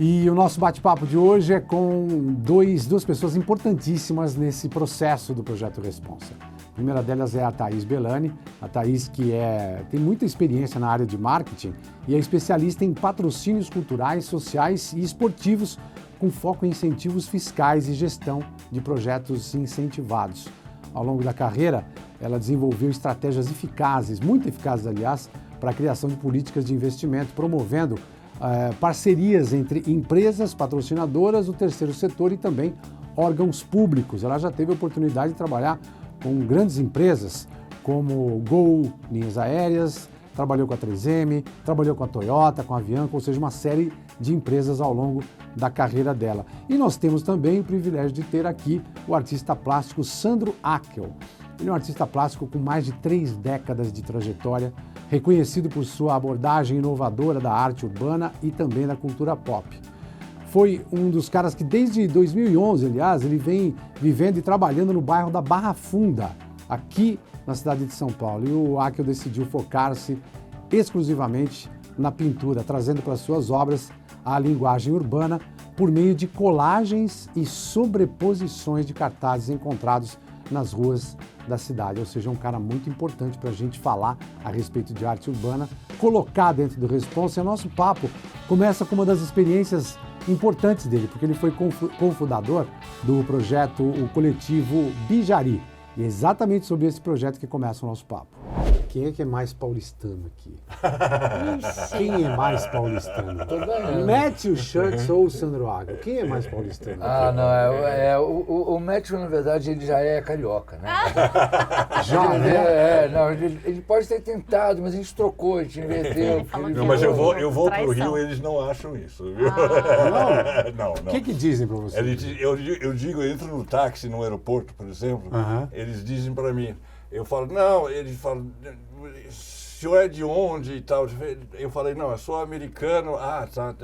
E o nosso bate-papo de hoje é com duas pessoas importantíssimas nesse processo do Projeto Responsa. A primeira delas é a Thaís Belani, a Thaís que tem muita experiência na área de marketing e é especialista em patrocínios culturais, sociais e esportivos com foco em incentivos fiscais e gestão de projetos incentivados. Ao longo da carreira, ela desenvolveu estratégias eficazes, muito eficazes aliás, para a criação de políticas de investimento, promovendo parcerias entre empresas patrocinadoras, o terceiro setor e também órgãos públicos. Ela já teve a oportunidade de trabalhar com grandes empresas como Gol, Linhas Aéreas, trabalhou com a 3M, trabalhou com a Toyota, com a Avianca, ou seja, uma série de empresas ao longo da carreira dela. E nós temos também o privilégio de ter aqui o artista plástico Sandro Ackel. Ele é um artista plástico com mais de 3 décadas de trajetória, reconhecido por sua abordagem inovadora da arte urbana e também da cultura pop. Foi um dos caras que desde 2011, aliás, ele vem vivendo e trabalhando no bairro da Barra Funda, aqui na cidade de São Paulo. E o Ackel decidiu focar-se exclusivamente na pintura, trazendo para suas obras a linguagem urbana por meio de colagens e sobreposições de cartazes encontrados nas ruas da cidade, ou seja, um cara muito importante para a gente falar a respeito de arte urbana, colocar dentro do Responsa. E o nosso papo começa com uma das experiências importantes dele, porque ele foi cofundador do projeto, o coletivo Bijari. E é exatamente sobre esse projeto que começa o nosso papo. Quem é que é mais paulistano aqui? Quem é mais paulistano? Matthew Schultz ou o Sandro Ackel? Quem é mais paulistano? O Matthew, na verdade, ele já é carioca, né? Já, né? Não, ele pode ter tentado, mas a gente trocou, a gente inverteu. Não, mas eu vou pro Rio, eles não acham isso, viu? Não. O que dizem pra você? Eu entro no táxi no aeroporto, por exemplo, eles dizem pra mim, eu falo, não, eles falam, o senhor é de onde e tal? Eu falei, não, eu sou americano, tá,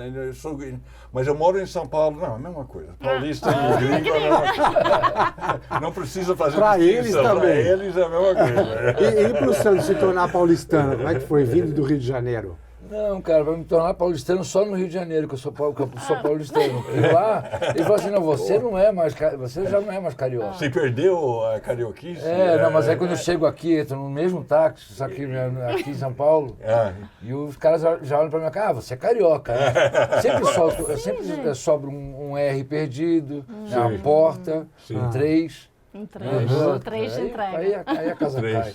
mas eu moro em São Paulo. Não, a mesma coisa, paulista e gringo é a mesma coisa. Não precisa fazer pra eles também. Pra eles é a mesma coisa. E pro Sandro se tornar paulistano, como é que foi, vindo do Rio de Janeiro? Não, cara, vai me tornar paulistano só no Rio de Janeiro, que eu sou paulistano. E lá, ele falou assim, não, você já não é mais carioca. Você perdeu a carioquice? Não, mas aí quando eu chego aqui, entro no mesmo táxi, só que aqui em São Paulo, e os caras já olham pra mim, você é carioca, né? Sempre sobra um R perdido, uma porta, um 3. Um três de entrega. Aí a casa cai.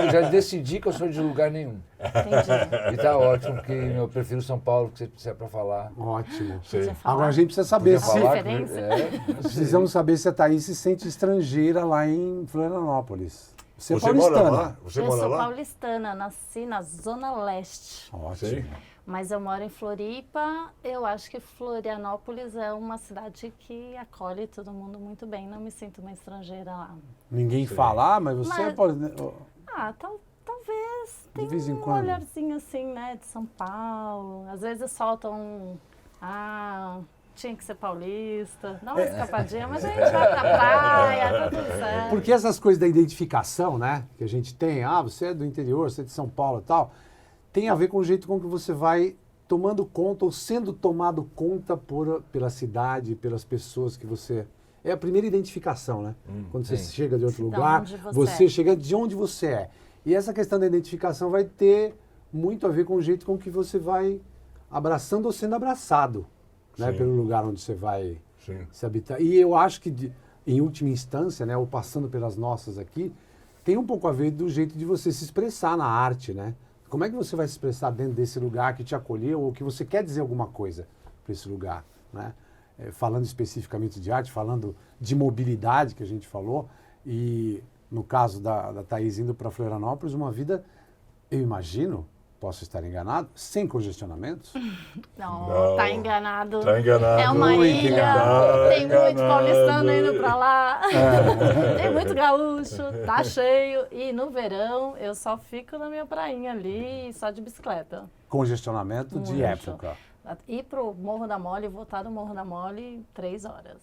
Eu já decidi que eu sou de lugar nenhum. Entendi. E tá ótimo, porque eu prefiro São Paulo, que você é pra falar. Ótimo. Agora a gente precisa saber se... Precisamos saber se a Thaís se sente estrangeira lá em Florianópolis. Você é paulistana. Mora lá? Você mora lá? Eu sou paulistana, nasci na Zona Leste. Ótimo. Mas eu moro em Floripa. Eu acho que Florianópolis é uma cidade que acolhe todo mundo muito bem. Não me sinto uma estrangeira lá. Ninguém fala, mas você é paulistana. Talvez. Tem de vez em um quando. olharzinho assim, né, de São Paulo. Às vezes soltam tinha que ser paulista. Dá uma escapadinha, mas a gente vai pra praia, tá tudo certo. Porque essas coisas da identificação, né, que a gente tem, você é do interior, você é de São Paulo e tal, tem a ver com o jeito com que você vai tomando conta ou sendo tomado conta pela cidade, pelas pessoas que você... É a primeira identificação, né? Quando você chega de outro lugar, você chega de onde você é. E essa questão da identificação vai ter muito a ver com o jeito com que você vai abraçando ou sendo abraçado, né? Pelo lugar onde você vai se habitar. E eu acho que, em última instância, né, ou passando pelas nossas aqui, tem um pouco a ver do jeito de você se expressar na arte, né? Como é que você vai se expressar dentro desse lugar que te acolheu ou que você quer dizer alguma coisa para esse lugar, né? Falando especificamente de arte, falando de mobilidade que a gente falou, e no caso da Thaís indo para Florianópolis, uma vida, eu imagino, posso estar enganado, sem congestionamentos? Não, tá enganado. Tá enganado. É uma Muito ilha, enganado. tem muito paulistano indo pra lá, tem muito gaúcho, tá cheio. E no verão eu só fico na minha prainha ali, só de bicicleta. Congestionamento Muito. de época. Ir pro Morro da Mole, voltar do Morro da Mole 3 horas.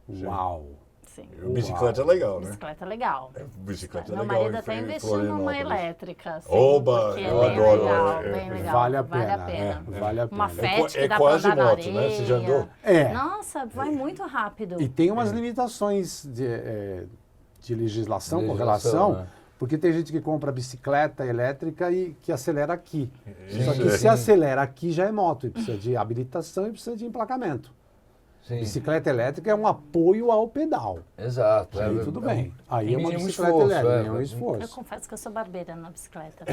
Uau! Sim. Bicicleta é legal, né? Bicicleta é legal. Bicicleta é Meu legal. marido até investiu numa elétrica. Assim, Oba, porque eu é bem adoro. legal, bem legal. Vale a pena. Vale a pena. Vale a pena. Uma Fett que dá quase pra andar na moto, areia. né? Você já andou? Nossa, vai muito rápido. E tem umas limitações de legislação com relação, né? porque tem gente que compra bicicleta elétrica e que acelera aqui. Sim, Só que sim. se acelera aqui já é moto, e precisa de habilitação e precisa de emplacamento. Sim. Bicicleta elétrica é um apoio ao pedal. Exato. Aí tudo bem. Aí é uma mínimo bicicleta esforço, elétrica, é um Eu esforço. confesso que eu sou barbeira na bicicleta.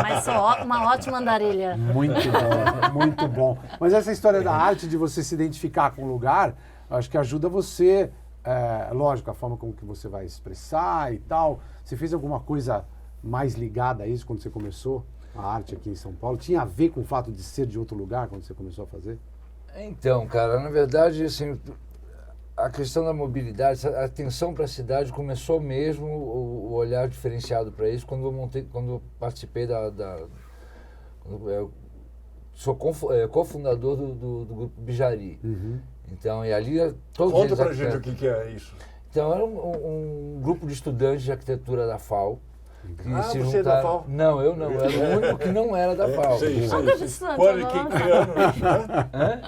Mas sou uma ótima andarilha. Muito bom, muito bom. Mas essa história da arte, de você se identificar com o lugar, acho que ajuda você, lógico, a forma como que você vai expressar e tal. Você fez alguma coisa mais ligada a isso quando você começou a arte aqui em São Paulo? Tinha a ver com o fato de ser de outro lugar quando você começou a fazer? Então, cara, na verdade, assim, a questão da mobilidade, a atenção para a cidade começou mesmo, o olhar diferenciado para isso, quando eu participei eu sou cofundador do grupo Bijari. Uhum. Então, e ali todos Conta eles pra gente arquitetos. o que é isso. Então, era um grupo de estudantes de arquitetura da FAU. Que se você é da juntaram. FAU? Não, eu não. Eu era o único que não era da FAU. Nunca vi isso antes, Quando, nossa. que ano isso, né?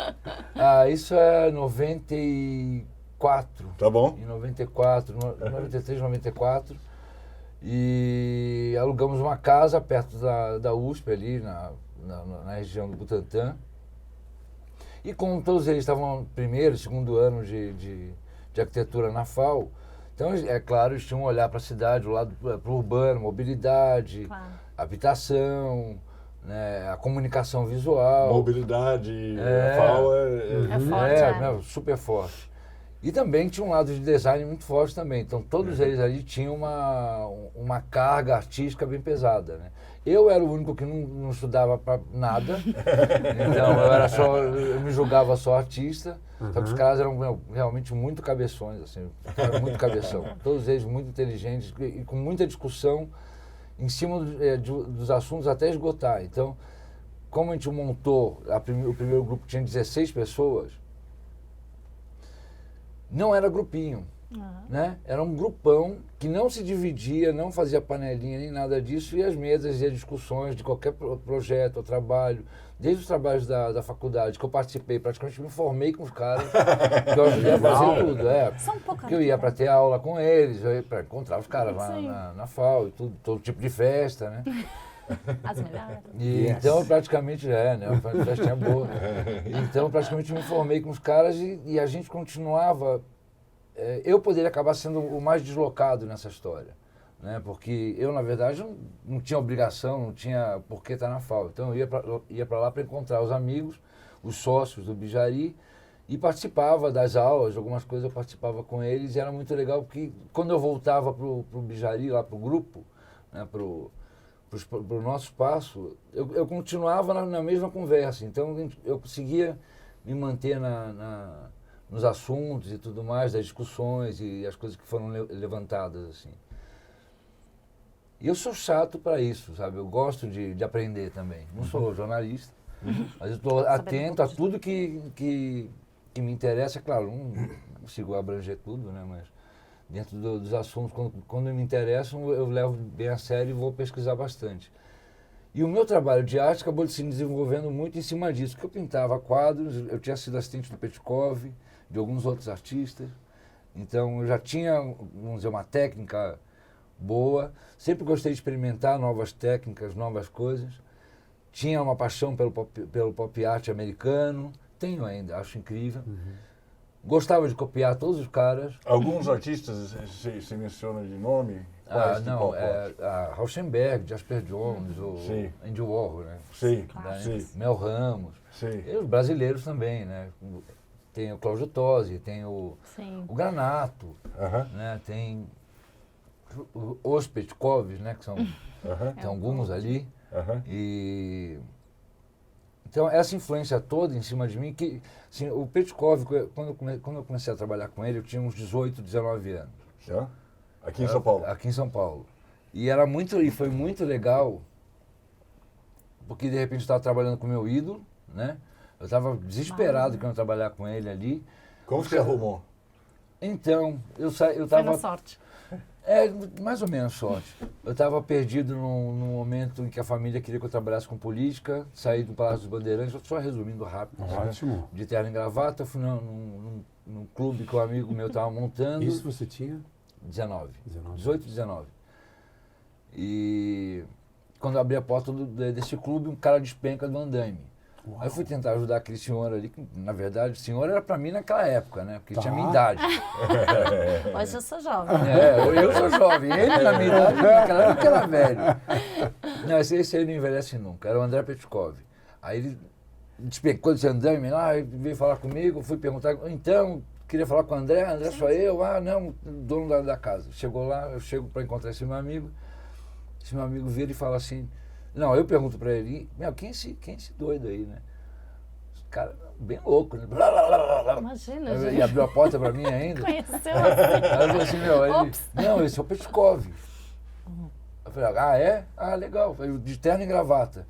Isso é 94. Tá bom. Em 94, 93, 94. E alugamos uma casa perto da USP, ali na região do Butantã. E como todos eles estavam no primeiro, segundo ano de arquitetura na FAU, então, é claro, eles tinham um olhar para a cidade, o lado para o urbano, mobilidade, Claro. habitação, né, a comunicação visual. Mobilidade, a FAO É forte, Não, super forte. E também tinha um lado de design muito forte também. Então, todos eles ali tinham uma carga artística bem pesada, né? Eu era o único que não estudava para nada. Então, eu me julgava só artista. Só que os caras eram realmente muito cabeções, assim, muito cabeção. Todos eles muito inteligentes e com muita discussão em cima dos assuntos até esgotar. Então, como a gente montou, o primeiro grupo tinha 16 pessoas, não era grupinho, né? Era um grupão que não se dividia, não fazia panelinha nem nada disso, e as mesas e as discussões de qualquer projeto ou trabalho, desde os trabalhos da faculdade que eu participei, praticamente me formei com os caras, que eu ajudei a fazer tudo. São poucas. Que eu ia para ter aula com eles, para encontrar os caras lá Sim. na FAO, e tudo, todo tipo de festa, né? As melhores. E então, praticamente, né? Uma festinha boa. Então, praticamente, me formei com os caras e a gente continuava. Eu poderia acabar sendo o mais deslocado nessa história, né? Porque eu, na verdade, não tinha obrigação, não tinha por que estar na FAO. Então, eu ia para lá para encontrar os amigos, os sócios do Bijari, e participava das aulas, algumas coisas eu participava com eles, e era muito legal, porque quando eu voltava para o Bijari, lá para o grupo, né, para o nosso espaço, eu continuava na mesma conversa. Então, eu conseguia me manter nos assuntos e tudo mais, das discussões e as coisas que foram levantadas, assim. E eu sou chato para isso, sabe? Eu gosto de aprender também. Não sou jornalista, mas eu estou atento a tudo que me interessa. Claro, não consigo abranger tudo, né? Mas dentro dos assuntos, quando me interessam, eu levo bem a sério e vou pesquisar bastante. E o meu trabalho de arte acabou de se desenvolvendo muito em cima disso, porque eu pintava quadros, eu tinha sido assistente do Petkov, de alguns outros artistas, então eu já tinha, vamos dizer, uma técnica boa, sempre gostei de experimentar novas técnicas, novas coisas, tinha uma paixão pelo pop art americano, tenho ainda, acho incrível. Gostava de copiar todos os caras. Alguns artistas se menciona de nome? Quais Não, Rauschenberg, Jasper Jones, o Andy Warhol, né? Sim, Sim. Mel Ramos. Sim. E os brasileiros também, né? Tem o Cláudio Tosi, tem o Granato, né? Tem os Petkovs, né? Que são tem alguns ali. E então essa influência toda em cima de mim, que assim, o Petkov, quando eu comecei a trabalhar com ele, eu tinha uns 18, 19 anos. Já? Aqui em São Paulo? Aqui em São Paulo. E foi muito legal, porque de repente eu estava trabalhando com o meu ídolo, né? Eu estava desesperado querendo trabalhar com ele ali. Como você arrumou? Então, eu Foi na tava... sorte. Mais ou menos sorte. Eu estava perdido num momento em que a família queria que eu trabalhasse com política, saí do Palácio dos Bandeirantes, só resumindo rápido. Ótimo. De terno e gravata, fui num clube que um amigo meu estava montando. Isso você tinha? 18, 19. E quando eu abri a porta desse clube, um cara despenca do andaime. Uau. Aí eu fui tentar ajudar aquele senhor ali, que na verdade o senhor era pra mim naquela época, né? Porque Tá. tinha a minha idade. Hoje eu sou jovem. Eu sou jovem, ele na minha idade, naquela época era velho. Não, esse aí não envelhece nunca, era o André Petkov. Aí ele despencou desse andaime lá, veio falar comigo, fui perguntar, então, queria falar com o André sou eu, não, dono da casa. Chegou lá, eu chego para encontrar esse meu amigo vira e fala assim, não, eu pergunto para ele, quem é esse doido aí, né? Cara, bem louco, né? Imagina, E gente. abriu a porta para mim ainda. Conheceu assim. Aí eu falei assim, não, esse é o Petkov. Eu falei, é? Legal. Eu falei, de terno e gravata.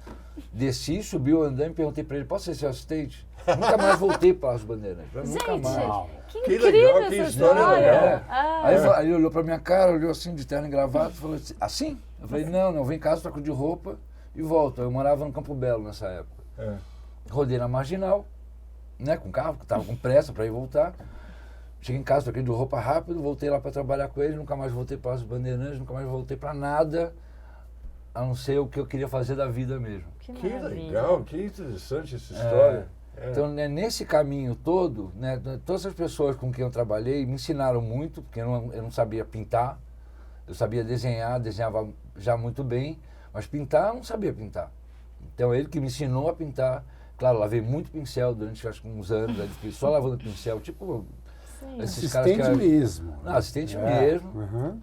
Desci, subi o andaime, perguntei pra ele, posso ser seu assistente? Nunca mais voltei para as Bandeirantes. Nunca Gente, mais. que Que incrível legal, que essa história legal. Aí ele olhou pra minha cara, olhou assim, de terno e gravata, e falou assim? Eu falei, não, vem em casa, troco de roupa e volto. Eu morava no Campo Belo nessa época. Rodei na Marginal, né, com carro, que tava com pressa pra ir voltar. Cheguei em casa, troquei de roupa rápido, voltei lá pra trabalhar com ele, nunca mais voltei para as Bandeirantes, nunca mais voltei pra nada, a não ser o que eu queria fazer da vida mesmo. Que maravilha. legal, que interessante essa história. Então, né, nesse caminho todo, né, todas as pessoas com quem eu trabalhei me ensinaram muito, porque eu não sabia pintar, eu sabia desenhar, desenhava já muito bem, mas pintar eu não sabia pintar. Então, ele que me ensinou a pintar, claro, lavei muito pincel durante acho que uns anos, aí fiquei só lavando pincel, tipo Sim. esses caras que Assistente mesmo. Não, assistente mesmo. Uhum.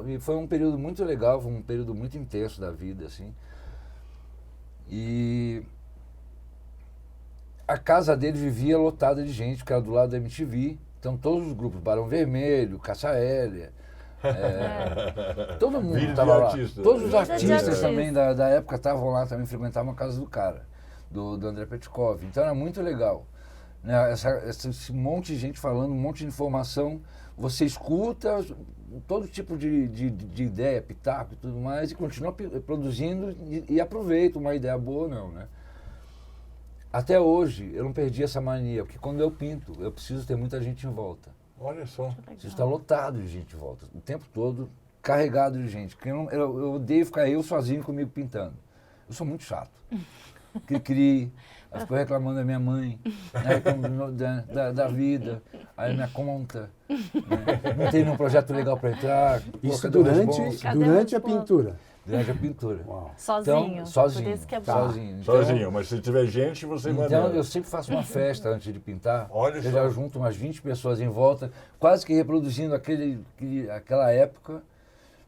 E foi um período muito legal, foi um período muito intenso da vida, assim. E a casa dele vivia lotada de gente, porque era do lado da MTV. Então todos os grupos, Barão Vermelho, Cássia Eller, todo mundo Vida de estava lá. artista. Todos os Vida de artistas artista. também da época estavam lá, também frequentavam a casa do cara, do André Petkov. Então era muito legal. Né? Esse monte de gente falando, um monte de informação. Você escuta todo tipo de ideia, pitaco e tudo mais, e continua produzindo e aproveita uma ideia boa ou não, né? Até hoje, eu não perdi essa mania, porque quando eu pinto, eu preciso ter muita gente em volta. Olha só. Preciso estar lotado de gente em volta, o tempo todo carregado de gente. Porque eu odeio ficar eu sozinho comigo pintando. Eu sou muito chato. Cri-cri, aí ficou reclamando da minha mãe, né, da vida, aí minha conta. Né? Não tem nenhum projeto legal para entrar. Isso cadê o durante responsa? a pintura. Durante a pintura. Uau. Sozinho. Então, sozinho. Por isso que é bom. Sozinho. Então, Sozinho, mas se tiver gente, você vai Então, ver. eu sempre faço uma festa antes de pintar. Olha eu só. já junto umas 20 pessoas em volta, quase que reproduzindo aquela época.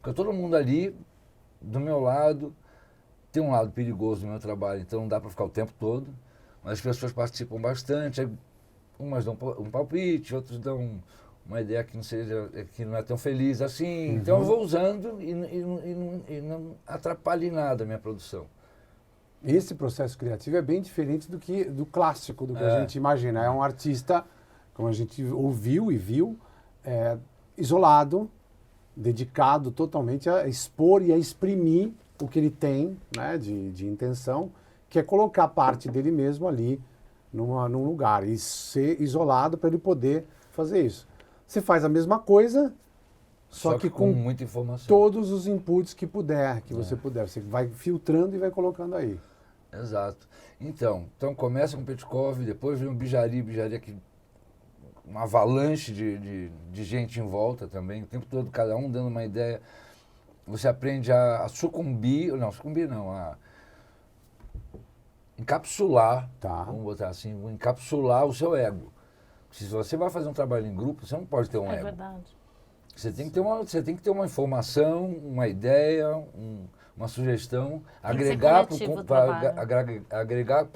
Porque todo mundo ali, do meu lado, tem um lado perigoso no meu trabalho, então não dá para ficar o tempo todo. Mas as pessoas participam bastante, aí umas dão um palpite, outros dão uma ideia que não é tão feliz assim. Então eu vou usando e não atrapalha em nada a minha produção. Esse processo criativo é bem diferente do clássico, do que a gente imagina. É um artista, como a gente ouviu e viu, isolado, dedicado totalmente a expor e a exprimir o que ele tem, né, de intenção, que é colocar parte dele mesmo ali num lugar e ser isolado para ele poder fazer isso. Você faz a mesma coisa, só que com muita informação. todos os inputs que você puder. Você vai filtrando e vai colocando aí. Exato. Então começa com Petkov, depois vem o Bijari que uma avalanche de gente em volta também, o tempo todo cada um dando uma ideia. Você aprende a a encapsular, vamos botar assim, encapsular o seu ego. Se você vai fazer um trabalho em grupo, você não pode ter um ego. É verdade. Você tem que ter uma informação, uma ideia, uma sugestão, agregar para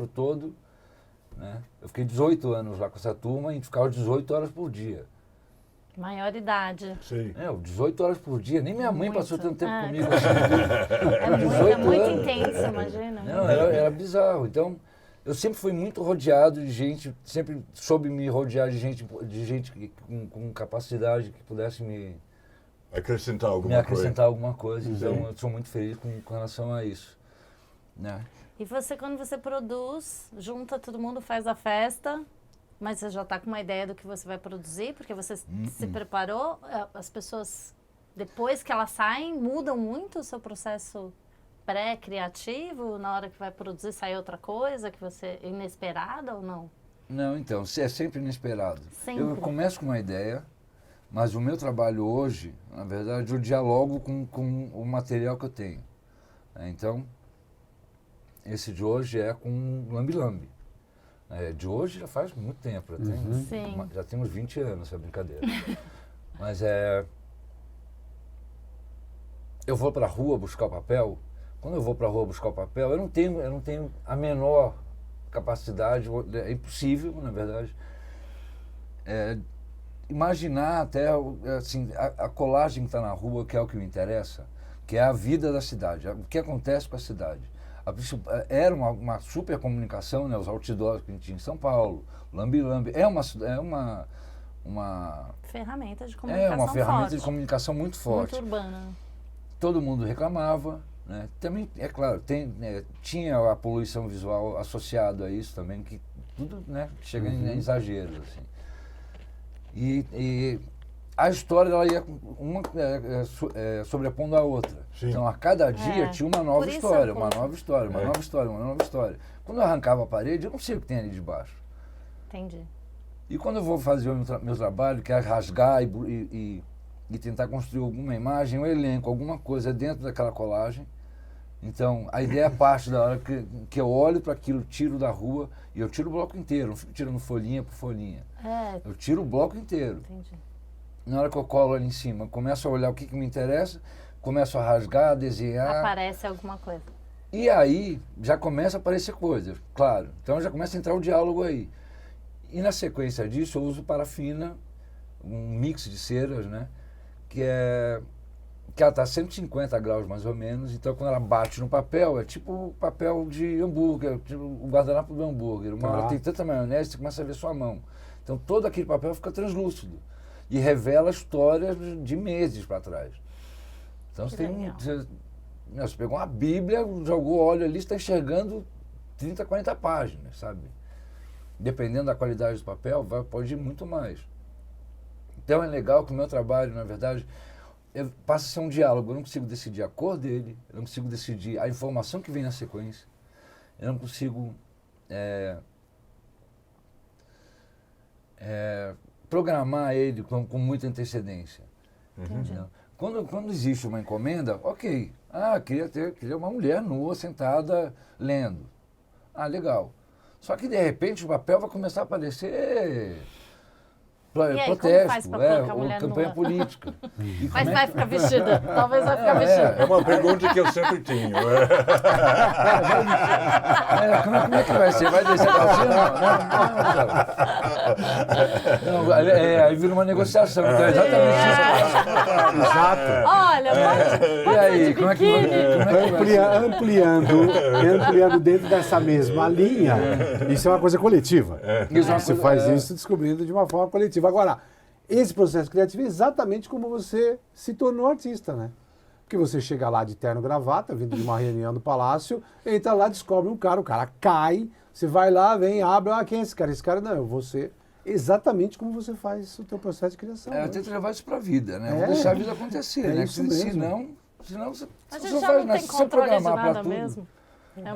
o todo. Né? Eu fiquei 18 anos lá com essa turma e a gente ficava 18 horas por dia. Maior idade. Sim. 18 horas por dia. Nem minha mãe passou tanto tempo comigo. É muito 18 anos. intenso, imagina. Não, era bizarro. Então, eu sempre fui muito rodeado de gente, sempre soube me rodear de gente com capacidade que pudesse me acrescentar alguma coisa. Então eu sou muito feliz com relação a isso, né? E você, quando você produz, junta todo mundo, faz a festa, mas você já está com uma ideia do que você vai produzir, porque você se preparou, as pessoas, depois que elas saem, mudam muito o seu processo pré-criativo, na hora que vai produzir sai outra coisa, que você é inesperada ou não? Não, então, é sempre inesperado. Sempre. Eu começo com uma ideia, mas o meu trabalho hoje, na verdade, eu dialogo com o material que eu tenho. Então, esse de hoje é com Lambi Lambi. De hoje já faz muito tempo, já tem uns 20 anos essa brincadeira. Mas eu vou para a rua buscar o papel. Quando eu vou para a rua buscar o papel, eu não tenho a menor capacidade, é impossível, na verdade, imaginar até assim, a colagem que está na rua, que é o que me interessa, que é a vida da cidade, o que acontece com a cidade. Era uma super comunicação, né, os outdoors que a gente tinha em São Paulo, Lambi Lambi, é uma ferramenta de comunicação uma ferramenta forte. De comunicação muito forte. Muito urbana. Todo mundo reclamava, né? Também, é claro, tinha a poluição visual associada a isso também, que tudo, né, chega em exageros, assim. E a história ela ia uma sobrepondo a outra. Sim. Então, a cada dia tinha uma nova história, uma nova história, uma É. nova história, uma nova história. Quando eu arrancava a parede, eu não sei o que tem ali de baixo. Entendi. E quando eu vou fazer o meu trabalho, que é rasgar e tentar construir alguma imagem, um elenco, alguma coisa dentro daquela colagem. Então, a ideia parte da hora que eu olho para aquilo, tiro da rua, e eu tiro o bloco inteiro, não fico tirando folhinha por folhinha. Eu tiro o bloco inteiro. Entendi. Na hora que eu colo ali em cima, começo a olhar o que me interessa, começo a rasgar, a desenhar. Aparece alguma coisa. E aí, já começa a aparecer coisa, claro. Então, já começa a entrar o diálogo aí. E na sequência disso, eu uso parafina, um mix de ceras, né? Que ela está a 150 graus mais ou menos, então quando ela bate no papel, é tipo o papel de hambúrguer, tipo o guardanapo do hambúrguer. Uma hora tem tanta maionese, você começa a ver sua mão. Então todo aquele papel fica translúcido e revela histórias de meses para trás. Então você pegou uma Bíblia, jogou óleo ali, você está enxergando 30, 40 páginas, sabe? Dependendo da qualidade do papel, pode ir muito mais. Então é legal que o meu trabalho, na verdade, passa a ser um diálogo. Eu não consigo decidir a cor dele, eu não consigo decidir a informação que vem na sequência, eu não consigo programar ele com muita antecedência. Quando existe uma encomenda, ok. Queria uma mulher nua, sentada, lendo. Legal. Só que, de repente, o papel vai começar a aparecer protesto, ou campanha política. Mas vai ficar vestida. Talvez vai ficar vestida. É uma pergunta que eu sempre tenho. Como é que vai ser? Vai descer a calcinha? Não. Aí vira uma negociação. Então é exatamente isso. Exato. Olha, E aí, como é que vai ser? Ampliando dentro dessa mesma linha, isso é uma coisa coletiva. Você faz isso descobrindo de uma forma coletiva. Agora, esse processo criativo é exatamente como você se tornou artista, né? Porque você chega lá de terno e gravata, vindo de uma reunião do palácio, entra lá, descobre um cara, o cara cai, você vai lá, vem, abre, quem é esse cara? Esse cara não, você... Exatamente como você faz o teu processo de criação. Eu tento levar isso para a vida, né? Vou deixar a vida acontecer, né? Isso mesmo. Senão você A não gente já faz não nada. tem Se você controle de programar para nada tudo, mesmo.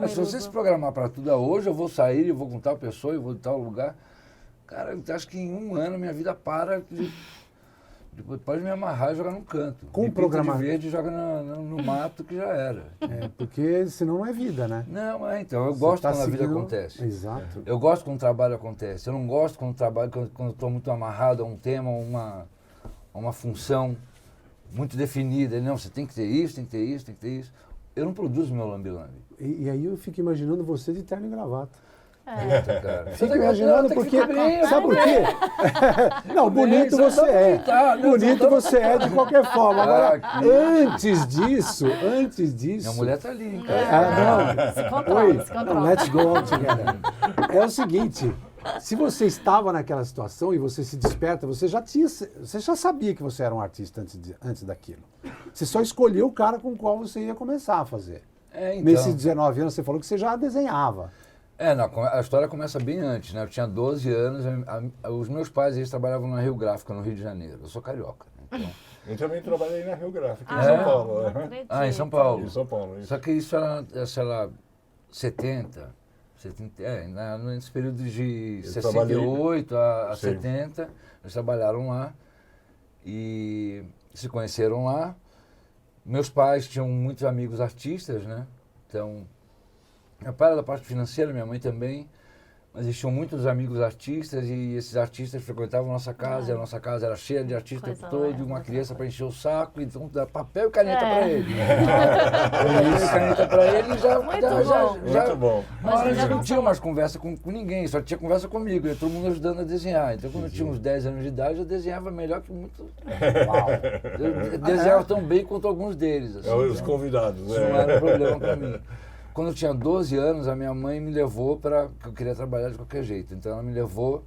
se você se programar para tudo, hoje eu vou sair, eu vou com tal pessoa, eu vou em tal lugar. Cara, eu acho que em um ano minha vida para depois pode me amarrar e jogar num canto. Com me programar pinta de verde e joga no mato que já era. Porque senão não é vida, né? Não, então, eu gosto quando a vida acontece. Exato. Eu gosto quando o trabalho acontece. Eu não gosto quando o trabalho, quando eu estou muito amarrado a um tema, a uma função muito definida. Não, você tem que ter isso, tem que ter isso, tem que ter isso. Eu não produzo meu lambi-lambi. E aí eu fico imaginando você de terno e gravata. Cara. Fica imaginando porque... Sabe por quê? Não, bonito você é. Bonito você é de qualquer forma. Agora, antes disso... Minha mulher tá ali, cara. Não. Se controla, Oi, se controla. let's go all together. É o seguinte, se você estava naquela situação e você se desperta, você já sabia que você era um artista antes daquilo. Você só escolheu o cara com o qual você ia começar a fazer. Então. Nesses 19 anos, você falou que você já desenhava. Não, a história começa bem antes, né? Eu tinha 12 anos, os meus pais, eles trabalhavam na Rio Gráfica, no Rio de Janeiro. Eu sou carioca, né? Então... Eu também trabalhei na Rio Gráfica, em São Paulo. em São Paulo. Em São Paulo, isso. Só que isso era, sei lá, 70, nesse período de 68 a 70, eles trabalharam lá e se conheceram lá. Meus pais tinham muitos amigos artistas, né? Então, meu pai era da parte financeira, minha mãe também, mas eles tinham muitos amigos artistas e esses artistas frequentavam a nossa casa, e a nossa casa era cheia de artistas o tempo todo, e uma criança para encher o saco, então dá papel e caneta para ele. Papel e caneta para ele já... Muito bom. Mas já não tinha mais conversa com ninguém, só tinha conversa comigo, e todo mundo ajudando a desenhar. Então quando eu tinha uns 10 anos de idade, eu desenhava melhor que muito... Eu desenhava tão bem quanto alguns deles. Assim, Os convidados. Isso não era um problema para mim. Quando eu tinha 12 anos, a minha mãe me levou para... que eu queria trabalhar de qualquer jeito. Então ela me levou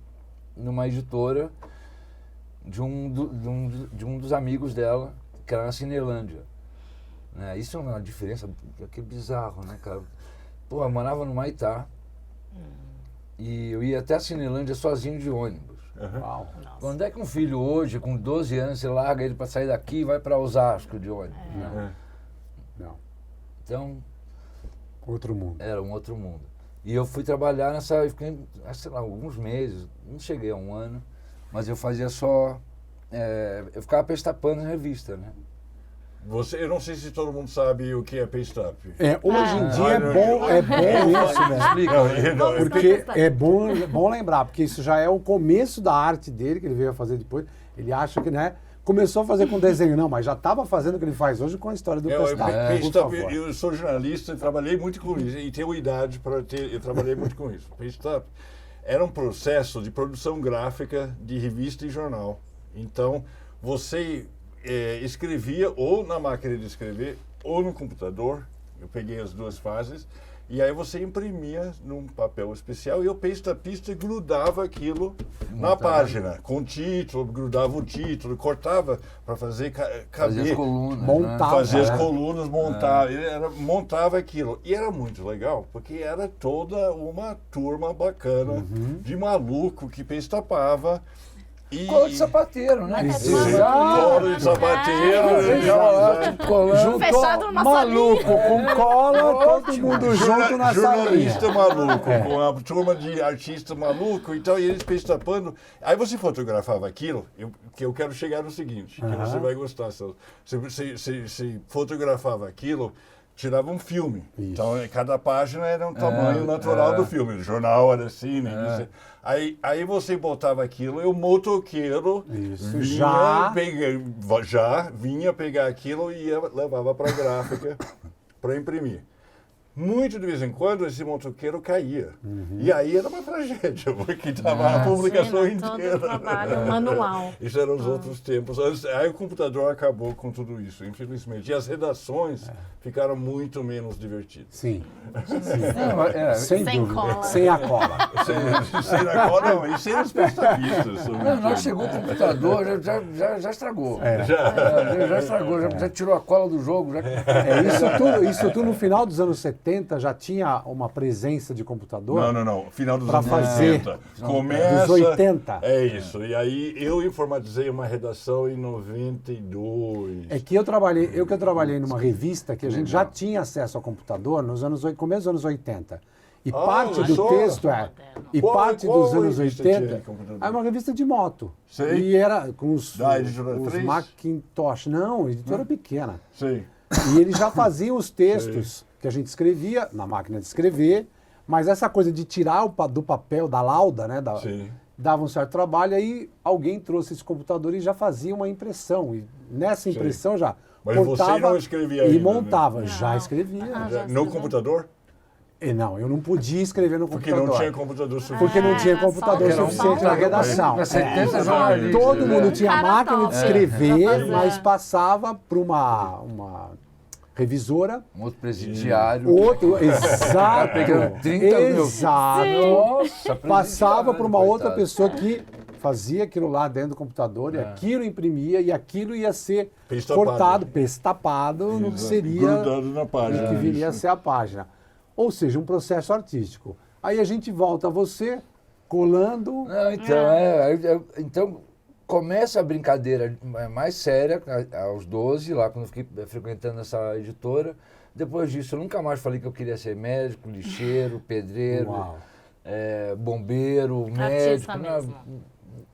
numa editora de um dos amigos dela, que era na Cinelândia. Né? Isso é uma diferença que é bizarro, né, cara? Pô, eu morava no Maitá e eu ia até a Cinelândia sozinho de ônibus. Uau. Quando é que um filho hoje, com 12 anos, você larga ele para sair daqui e vai para Osasco de ônibus? Né? Não. Então... Outro mundo. Era um outro mundo. E eu fui trabalhar eu fiquei, sei lá, alguns meses, não cheguei a um ano, mas eu fazia só, eu ficava pestapando em revista, né? Eu não sei se todo mundo sabe o que é pasteup. Hoje em dia é bom isso, né? Explica. Porque é bom lembrar, porque isso já é o começo da arte dele, que ele veio a fazer depois. Ele acha que, né? Começou a fazer com desenho, não, mas já estava fazendo o que ele faz hoje com a história do pasteup. Eu sou jornalista e trabalhei muito com isso, e tenho idade para eu trabalhei muito com isso. Pasteup era um processo de produção gráfica de revista e jornal. Então, você escrevia ou na máquina de escrever ou no computador, eu peguei as duas fases, e aí você imprimia num papel especial e o pastapista grudava aquilo na página, com o título, grudava o título, cortava para fazer caber. Fazia as colunas. Montava. Fazia as colunas, montava aquilo. E era muito legal, porque era toda uma turma bacana de maluco que pastapava. Cola de sapateiro, né? Cola de sapateiro. Fechado numa maluco com cola, todo mundo junto na jornalista salinha. maluco, com a turma de artista maluco, então, e eles pestapando. Aí você fotografava aquilo, que eu quero chegar no seguinte, que você vai gostar. Você fotografava aquilo, tirava um filme. Isso. Então, cada página era um tamanho natural do filme. O jornal era assim, né? Aí você botava aquilo e o motoqueiro vinha pegar aquilo e levava para a gráfica para imprimir. Muito de vez em quando esse motoqueiro caía. E aí era uma tragédia, porque estava a publicação inteira. Todo o trabalho manual. Isso eram os outros tempos. Aí o computador acabou com tudo isso, infelizmente. E as redações ficaram muito menos divertidas. Sim. Sem dúvida. cola. Sem a cola. Sem a cola, não. E sem os pestapistas. Nós chegou o computador, já estragou. Já estragou, já tirou a cola do jogo. Isso tudo no final dos anos 70 já tinha uma presença de computador? Não. Final dos pra anos fazer 80. Começa... Dos 80. É isso. E aí eu informatizei uma redação em 92. É que eu trabalhei numa revista que a gente já tinha acesso ao computador nos começo dos anos 80. E parte do texto parte dos anos 80 é uma revista de moto. Sei. E era com os Macintosh. Não, editora pequena. Sei. E eles já faziam os textos que a gente escrevia na máquina de escrever, mas essa coisa de tirar do papel, da lauda, né? Dava um certo trabalho, aí alguém trouxe esse computador e já fazia uma impressão. E nessa impressão já Mas cortava você não escrevia e ainda, montava. né? Já escrevia. No computador? Não, eu não podia escrever no Porque computador. não tinha computador suficiente. Porque não tinha só computador um suficiente na redação. Para 70 jornalistas. Todo mundo tinha Cara máquina top. de escrever, É. mas passava para uma revisora, Um outro presidiário. outro, exato, pegando 30 mil. exato, Nossa, passava para uma outra coitado. pessoa que fazia aquilo lá dentro do computador e aquilo imprimia e aquilo ia ser Pestapado. cortado, pestapado no que seria Grudado na o página. que viria a ser a página. Ou seja, um processo artístico. Aí a gente volta a você colando. Não, então, então começa a brincadeira mais séria, aos 12, lá quando eu fiquei frequentando essa editora. Depois disso, eu nunca mais falei que eu queria ser médico, lixeiro, pedreiro, Uau. bombeiro, Artista médico. mesmo.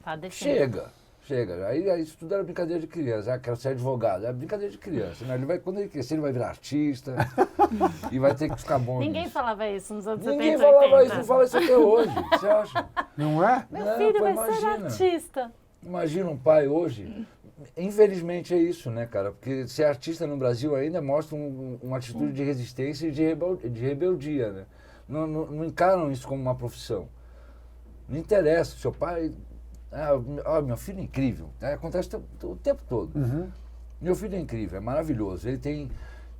Tá definido. Chega. Aí isso tudo era brincadeira de criança. Quero ser advogado. É brincadeira de criança. Né? Quando ele crescer, ele vai virar artista e vai ter que ficar bom. Ninguém nisso. falava isso nos anos Ninguém 70, falava 80. isso, não fala isso até hoje. O que você acha? Não é? Meu Não, filho pô, vai imagina. ser artista. Imagina um pai hoje. Infelizmente é isso, né, cara? Porque ser artista no Brasil ainda mostra uma atitude de resistência e de rebeldia, né? Não encaram isso como uma profissão. Não interessa. Seu pai... meu filho é incrível. Acontece o tempo todo. Meu filho é incrível, é maravilhoso. Ele tem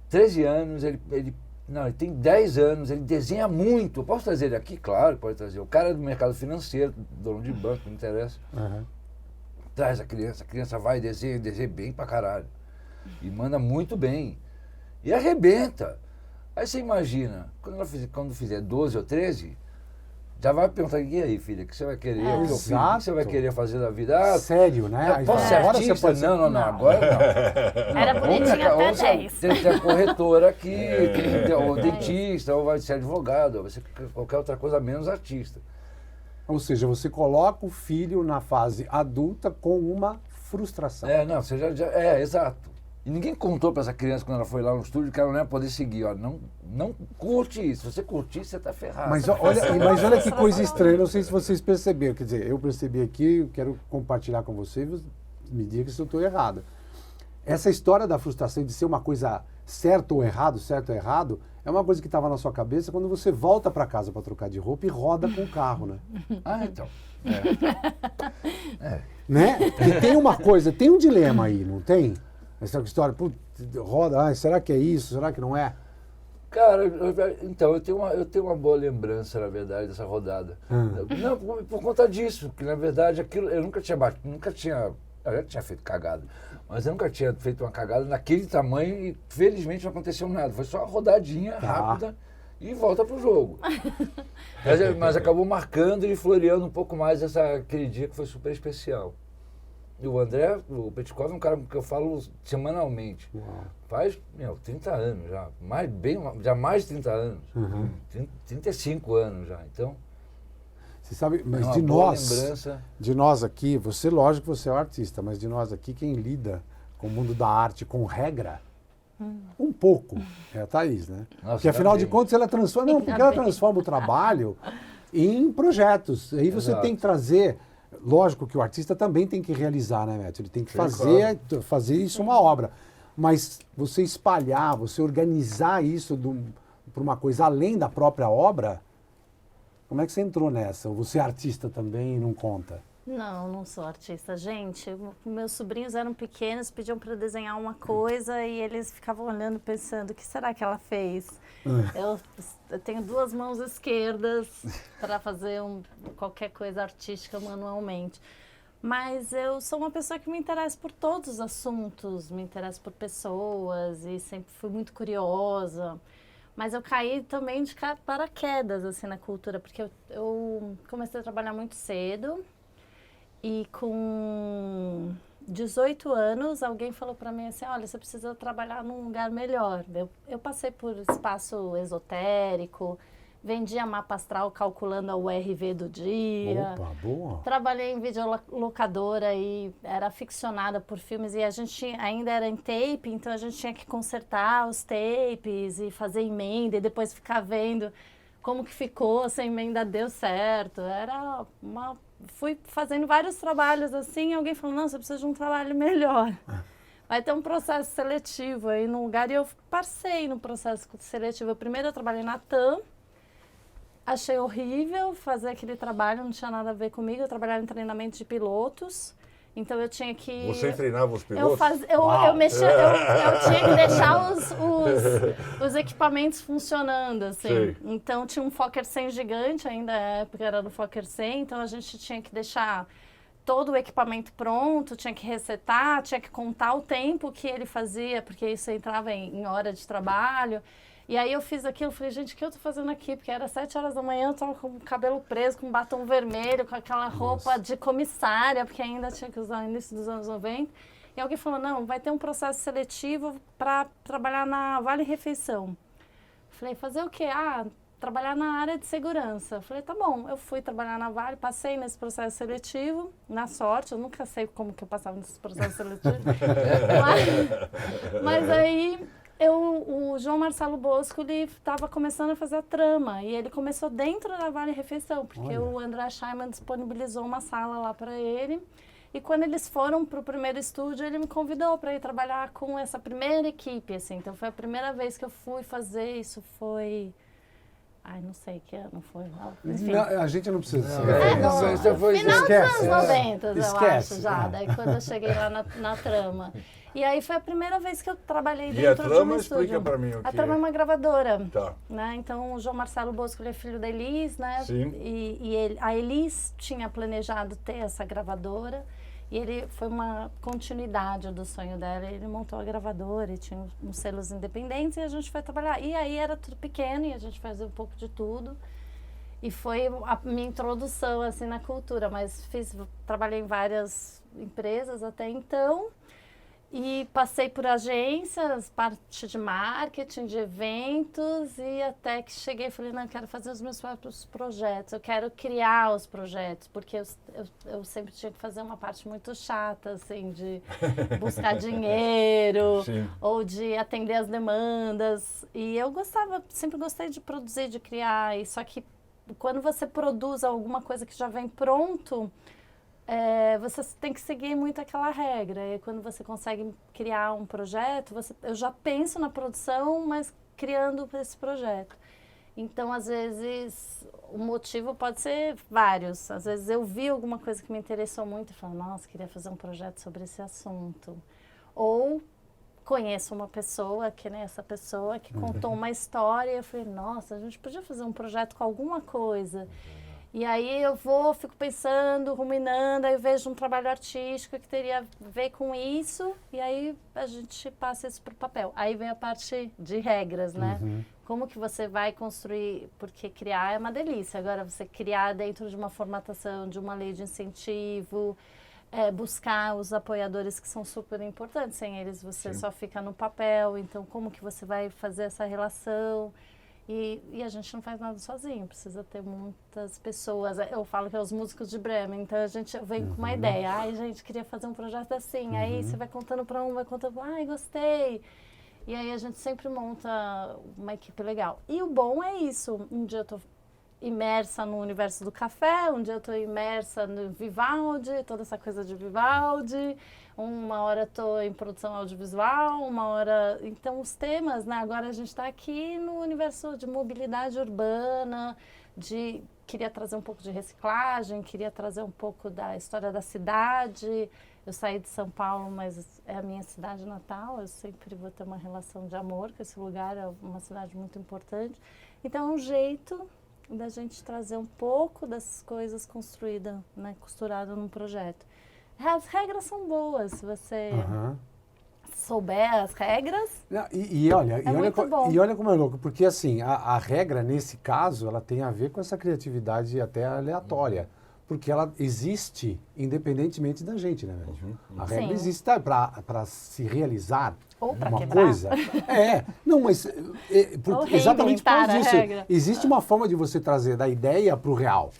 13 anos, ele tem 10 anos, ele desenha muito. Eu posso trazer ele aqui? Claro, pode trazer. O cara é do mercado financeiro, dono de banco, não interessa. Traz a criança vai e desenha bem pra caralho. E manda muito bem. E arrebenta. Aí você imagina, quando fizer 12 ou 13, já vai perguntar, e aí, filha, o que você vai querer? O que você vai querer fazer da vida? Sério, né? Aí Posso ser agora artista? você pode ser- Não, agora não. Era bonitinho até 10. Tem a corretora aqui, ou dentista, ou vai ser advogado, ou vai ser qualquer outra coisa menos artista. Ou seja, você coloca o filho na fase adulta com uma frustração. Você exato. E ninguém contou para essa criança quando ela foi lá no estúdio que ela não ia poder seguir. Ó, não curte isso. Se você curtir, você tá ferrado. Mas olha que coisa estranha, não sei se vocês perceberam. Quer dizer, eu percebi aqui, eu quero compartilhar com vocês, me diga se eu estou errado. Essa história da frustração de ser uma coisa certo ou errado, é uma coisa que estava na sua cabeça quando você volta para casa para trocar de roupa e roda com o carro, né? Então. Né? E tem uma coisa, tem um dilema aí, não tem? Essa história, roda, será que é isso? Será que não é? Cara, eu tenho uma boa lembrança, na verdade, dessa rodada. Não, por conta disso, que na verdade aquilo, eu nunca tinha eu já tinha feito cagada, mas eu nunca tinha feito uma cagada naquele tamanho e felizmente não aconteceu nada. Foi só uma rodadinha rápida e volta pro jogo. mas acabou marcando e floreando um pouco mais aquele dia que foi super especial. E o André, o Petkov é um cara que eu falo semanalmente. Uau. Faz, 30 anos já. Mais de 30 anos. 35 anos já. Então, Você sabe, mas uma de boa nós, lembrança. de nós aqui, lógico que você é um artista, mas de nós aqui, quem lida com o mundo da arte com regra, um pouco, é a Thaís, né? Nossa, Porque afinal de bem. contas ela transforma o trabalho em projetos. Aí você Exato. tem que trazer, lógico que o artista também tem que realizar, né, Médio? Ele tem que fazer isso uma obra. Mas você espalhar, você organizar isso para uma coisa além da própria obra, como é que você entrou nessa? Ou você é artista também e não conta? Não sou artista. Gente, meus sobrinhos eram pequenos, pediam para desenhar uma coisa e eles ficavam olhando pensando, o que será que ela fez? Eu tenho 2 mãos esquerdas para fazer qualquer coisa artística manualmente. Mas eu sou uma pessoa que me interessa por todos os assuntos, me interessa por pessoas e sempre fui muito curiosa. Mas eu caí também de paraquedas assim, na cultura, porque eu comecei a trabalhar muito cedo e com 18 anos alguém falou para mim assim, olha, você precisa trabalhar num lugar melhor. Eu passei por espaço esotérico, vendia mapa astral calculando a URV do dia. Opa, boa. Trabalhei em videolocadora e era aficionada por filmes e a gente ainda era em tape, então a gente tinha que consertar os tapes e fazer emenda e depois ficar vendo como que ficou, se a emenda deu certo. Fui fazendo vários trabalhos assim e alguém falou, não, você precisa de um trabalho melhor. Vai ter um processo seletivo aí no lugar e eu passei no processo seletivo. Primeiro eu trabalhei na TAM, Achei horrível fazer aquele trabalho, não tinha nada a ver comigo. Eu trabalhava em treinamento de pilotos, então eu tinha que... Você treinava os pilotos? Eu tinha que deixar os equipamentos funcionando, assim. Sei. Então tinha um Fokker 100 gigante, ainda na época era do Fokker 100, então a gente tinha que deixar todo o equipamento pronto, tinha que resetar, tinha que contar o tempo que ele fazia, porque isso entrava em hora de trabalho. E aí eu fiz aquilo, falei, gente, o que eu tô fazendo aqui? Porque era 7 horas da manhã, eu tava com o cabelo preso, com batom vermelho, com aquela roupa de comissária, porque ainda tinha que usar no início dos anos 90. E alguém falou, não, vai ter um processo seletivo para trabalhar na Vale Refeição. Falei, fazer o quê? Trabalhar na área de segurança. Falei, tá bom. Eu fui trabalhar na Vale, passei nesse processo seletivo, na sorte, eu nunca sei como que eu passava nesse processo seletivo. mas aí... o João Marcelo Bosco, ele estava começando a fazer a trama, e ele começou dentro da Vale Refeição, porque o André Scheinman disponibilizou uma sala lá para ele, e quando eles foram para o primeiro estúdio, ele me convidou para ir trabalhar com essa primeira equipe, assim, então foi a primeira vez que eu fui fazer isso, foi... não sei que ano foi. Enfim. Não, a gente não precisa Final dos anos 90, eu acho, já. É. Daí quando eu cheguei lá na trama. E aí foi a primeira vez que eu trabalhei E dentro a de trama, um estúdio. explica pra mim o que A trama é uma gravadora. Tá. Né? Então, o João Marcelo Bosco, ele é filho da Elis, né? Sim. E a Elis tinha planejado ter essa gravadora. E ele foi uma continuidade do sonho dela. Ele montou a gravadora e tinha uns selos independentes e a gente foi trabalhar. E aí era tudo pequeno e a gente fazia um pouco de tudo. E foi a minha introdução assim na cultura, mas trabalhei em várias empresas até então. E passei por agências, parte de marketing, de eventos, e até que cheguei e falei, não, eu quero fazer os meus próprios projetos, eu quero criar os projetos, porque eu sempre tinha que fazer uma parte muito chata, assim, de buscar dinheiro, Sim. ou de atender as demandas. E eu sempre gostei de produzir, de criar, e só que quando você produz alguma coisa que já vem pronto, você tem que seguir muito aquela regra. E quando você consegue criar um projeto, eu já penso na produção, mas criando esse projeto. Então, às vezes, o motivo pode ser vários. Às vezes eu vi alguma coisa que me interessou muito e falo, nossa, queria fazer um projeto sobre esse assunto. Ou conheço uma pessoa, que nem essa pessoa, que contou uma história e eu falei, nossa, a gente podia fazer um projeto com alguma coisa. E aí eu fico pensando, ruminando, aí eu vejo um trabalho artístico que teria a ver com isso, e aí a gente passa isso para o papel. Aí vem a parte de regras, né? Como que você vai construir, porque criar é uma delícia. Agora, você criar dentro de uma formatação, de uma lei de incentivo, buscar os apoiadores que são super importantes. Sem eles você só fica no papel, então como que você vai fazer essa relação? E a gente não faz nada sozinho, precisa ter muitas pessoas. Eu falo que é os músicos de Bremen, então a gente vem com uma ideia. Ai, gente, queria fazer um projeto assim. Aí você vai contando para um, vai contando, ai, gostei. E aí a gente sempre monta uma equipe legal. E o bom é isso, um dia eu tô imersa no universo do café, um dia eu tô imersa no Vivaldi, toda essa coisa de Vivaldi. Uma hora estou em produção audiovisual, uma hora... Então, os temas, né? Agora a gente está aqui no universo de mobilidade urbana, queria trazer um pouco de reciclagem, queria trazer um pouco da história da cidade. Eu saí de São Paulo, mas é a minha cidade natal, eu sempre vou ter uma relação de amor com esse lugar, é uma cidade muito importante. Então, é um jeito da gente trazer um pouco dessas coisas construídas, né? Costurado num projeto. As regras são boas, se você souber as regras. Olha como é louco, porque assim, a regra nesse caso, ela tem a ver com essa criatividade até aleatória, porque ela existe independentemente da gente, né, velho? A regra existe para se realizar ou pra uma quebrar. coisa. Não, mas exatamente por causa disso. Existe uma forma de você trazer da ideia para o real,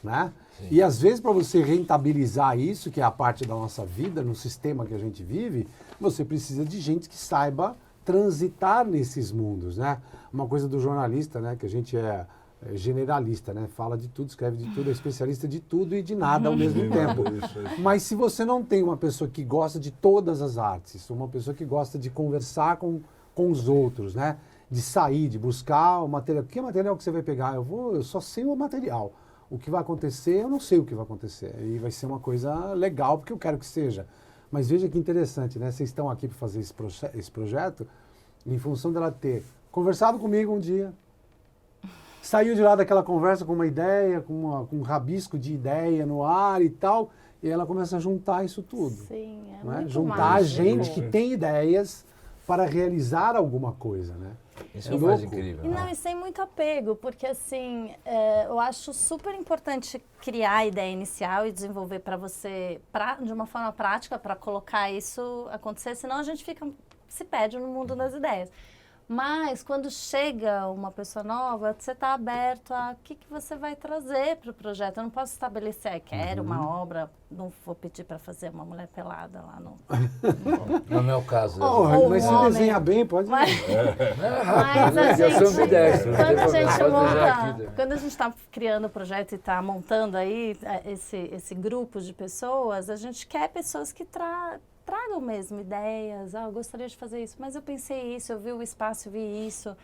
né? Sim. E às vezes para você rentabilizar isso, que é a parte da nossa vida, no sistema que a gente vive, você precisa de gente que saiba transitar nesses mundos, né? Uma coisa do jornalista, né, que a gente é generalista, né? Fala de tudo, escreve de tudo, é especialista de tudo e de nada ao mesmo tempo. Mas se você não tem uma pessoa que gosta de todas as artes, uma pessoa que gosta de conversar com os outros, né? de sair, de buscar o material. Que material que você vai pegar? Eu só sei o material. O que vai acontecer, eu não sei o que vai acontecer. E vai ser uma coisa legal, porque eu quero que seja. Mas veja que interessante, né? Vocês estão aqui para fazer esse projeto em função dela ter conversado comigo um dia, saiu de lá daquela conversa com uma ideia, com um rabisco de ideia no ar e tal, e ela começa a juntar isso tudo. Sim, é né? muito Juntar mágico. gente que tem ideias para realizar alguma coisa, né? Isso É é o mais louco. incrível. E não, e sem muito apego, porque assim, eu acho super importante criar a ideia inicial e desenvolver para você, de uma forma prática, para colocar isso acontecer, senão a gente se perde no mundo das ideias. Mas quando chega uma pessoa nova, você está aberto a o que você vai trazer para o projeto. Eu não posso estabelecer, quero uma obra, não vou pedir para fazer uma mulher pelada lá no... Não é o caso. Oh, Ou mas um se homem. desenha bem, pode... Mas, É mas a Eu sou gente, ambidestro. quando a gente Pode desenhar monta, aqui, né? quando a gente está criando o projeto e está montando aí esse grupo de pessoas, a gente quer pessoas que tragam mesmo ideias. Eu gostaria de fazer isso, mas eu pensei isso, eu vi o espaço, eu vi isso.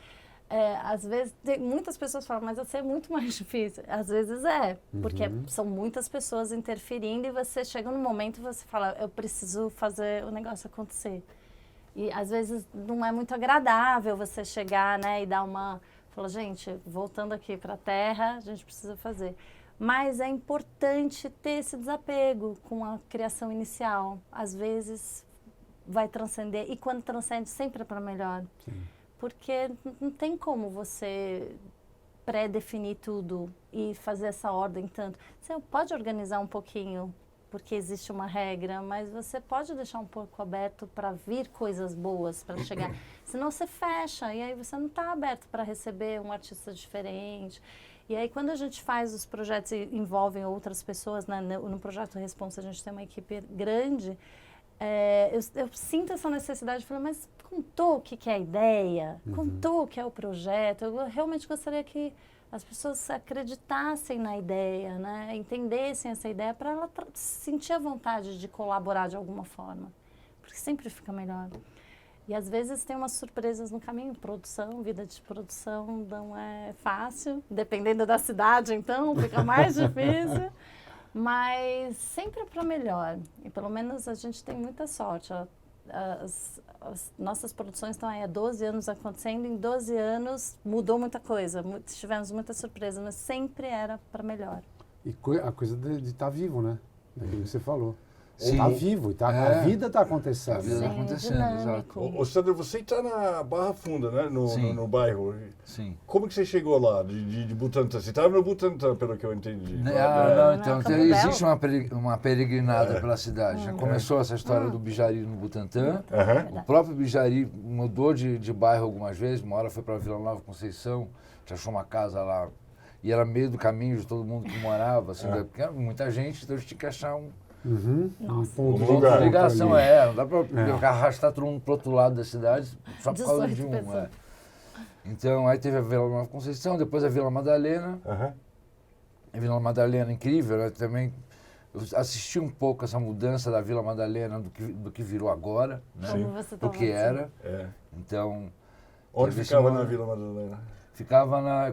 Às vezes, muitas pessoas falam, mas assim é muito mais difícil. Às vezes porque são muitas pessoas interferindo e você chega num momento e você fala, eu preciso fazer o negócio acontecer. E às vezes não é muito agradável você chegar, né, e dar falar, gente, voltando aqui para a Terra, a gente precisa fazer. Mas é importante ter esse desapego com a criação inicial. Às vezes vai transcender, e quando transcende sempre é para melhor. Sim. Porque não tem como você pré-definir tudo e fazer essa ordem tanto. Você pode organizar um pouquinho, porque existe uma regra, mas você pode deixar um pouco aberto para vir coisas boas, para chegar. Senão você fecha, e aí você não está aberto para receber um artista diferente. E aí, quando a gente faz os projetos e envolvem outras pessoas, né, no Projeto Responsa a gente tem uma equipe grande, eu sinto essa necessidade de falar, mas contou o que é a ideia? Contou o que é o projeto? Eu realmente gostaria que as pessoas acreditassem na ideia, né, entendessem essa ideia para ela sentir a vontade de colaborar de alguma forma, porque sempre fica melhor. E às vezes tem umas surpresas no caminho. Vida de produção não é fácil, dependendo da cidade, então fica mais difícil. Mas sempre é para melhor. E pelo menos a gente tem muita sorte. As nossas produções estão aí há 12 anos acontecendo. Em 12 anos mudou muita coisa. Tivemos muita surpresa, mas sempre era para melhor. E a coisa de estar vivo, né? Aquilo que você falou. Sim. Está vivo, a vida está acontecendo. A vida está acontecendo, exato. Ô, Sandro, você está na Barra Funda, né? No bairro. Sim. Como que você chegou lá, de Butantã? Você estava no Butantã, pelo que eu entendi. Não, então, Campo existe uma peregrinada pela cidade. Já começou essa história do Bijari no Butantã. O próprio Bijari mudou de bairro algumas vezes. Uma hora foi para Vila Nova Conceição, já achou uma casa lá. E era meio do caminho de todo mundo que morava. Assim, porque era muita gente, então a gente tinha que achar um ponto de ligação. Não dá para arrastar todo mundo para o outro lado da cidade só por causa de um. Então, aí teve a Vila Nova Conceição, depois a Vila Madalena. A Vila Madalena incrível, né? Também eu assisti um pouco essa mudança da Vila Madalena do que virou agora, né? Do que era. Então, onde ficava na Vila Madalena? Ficava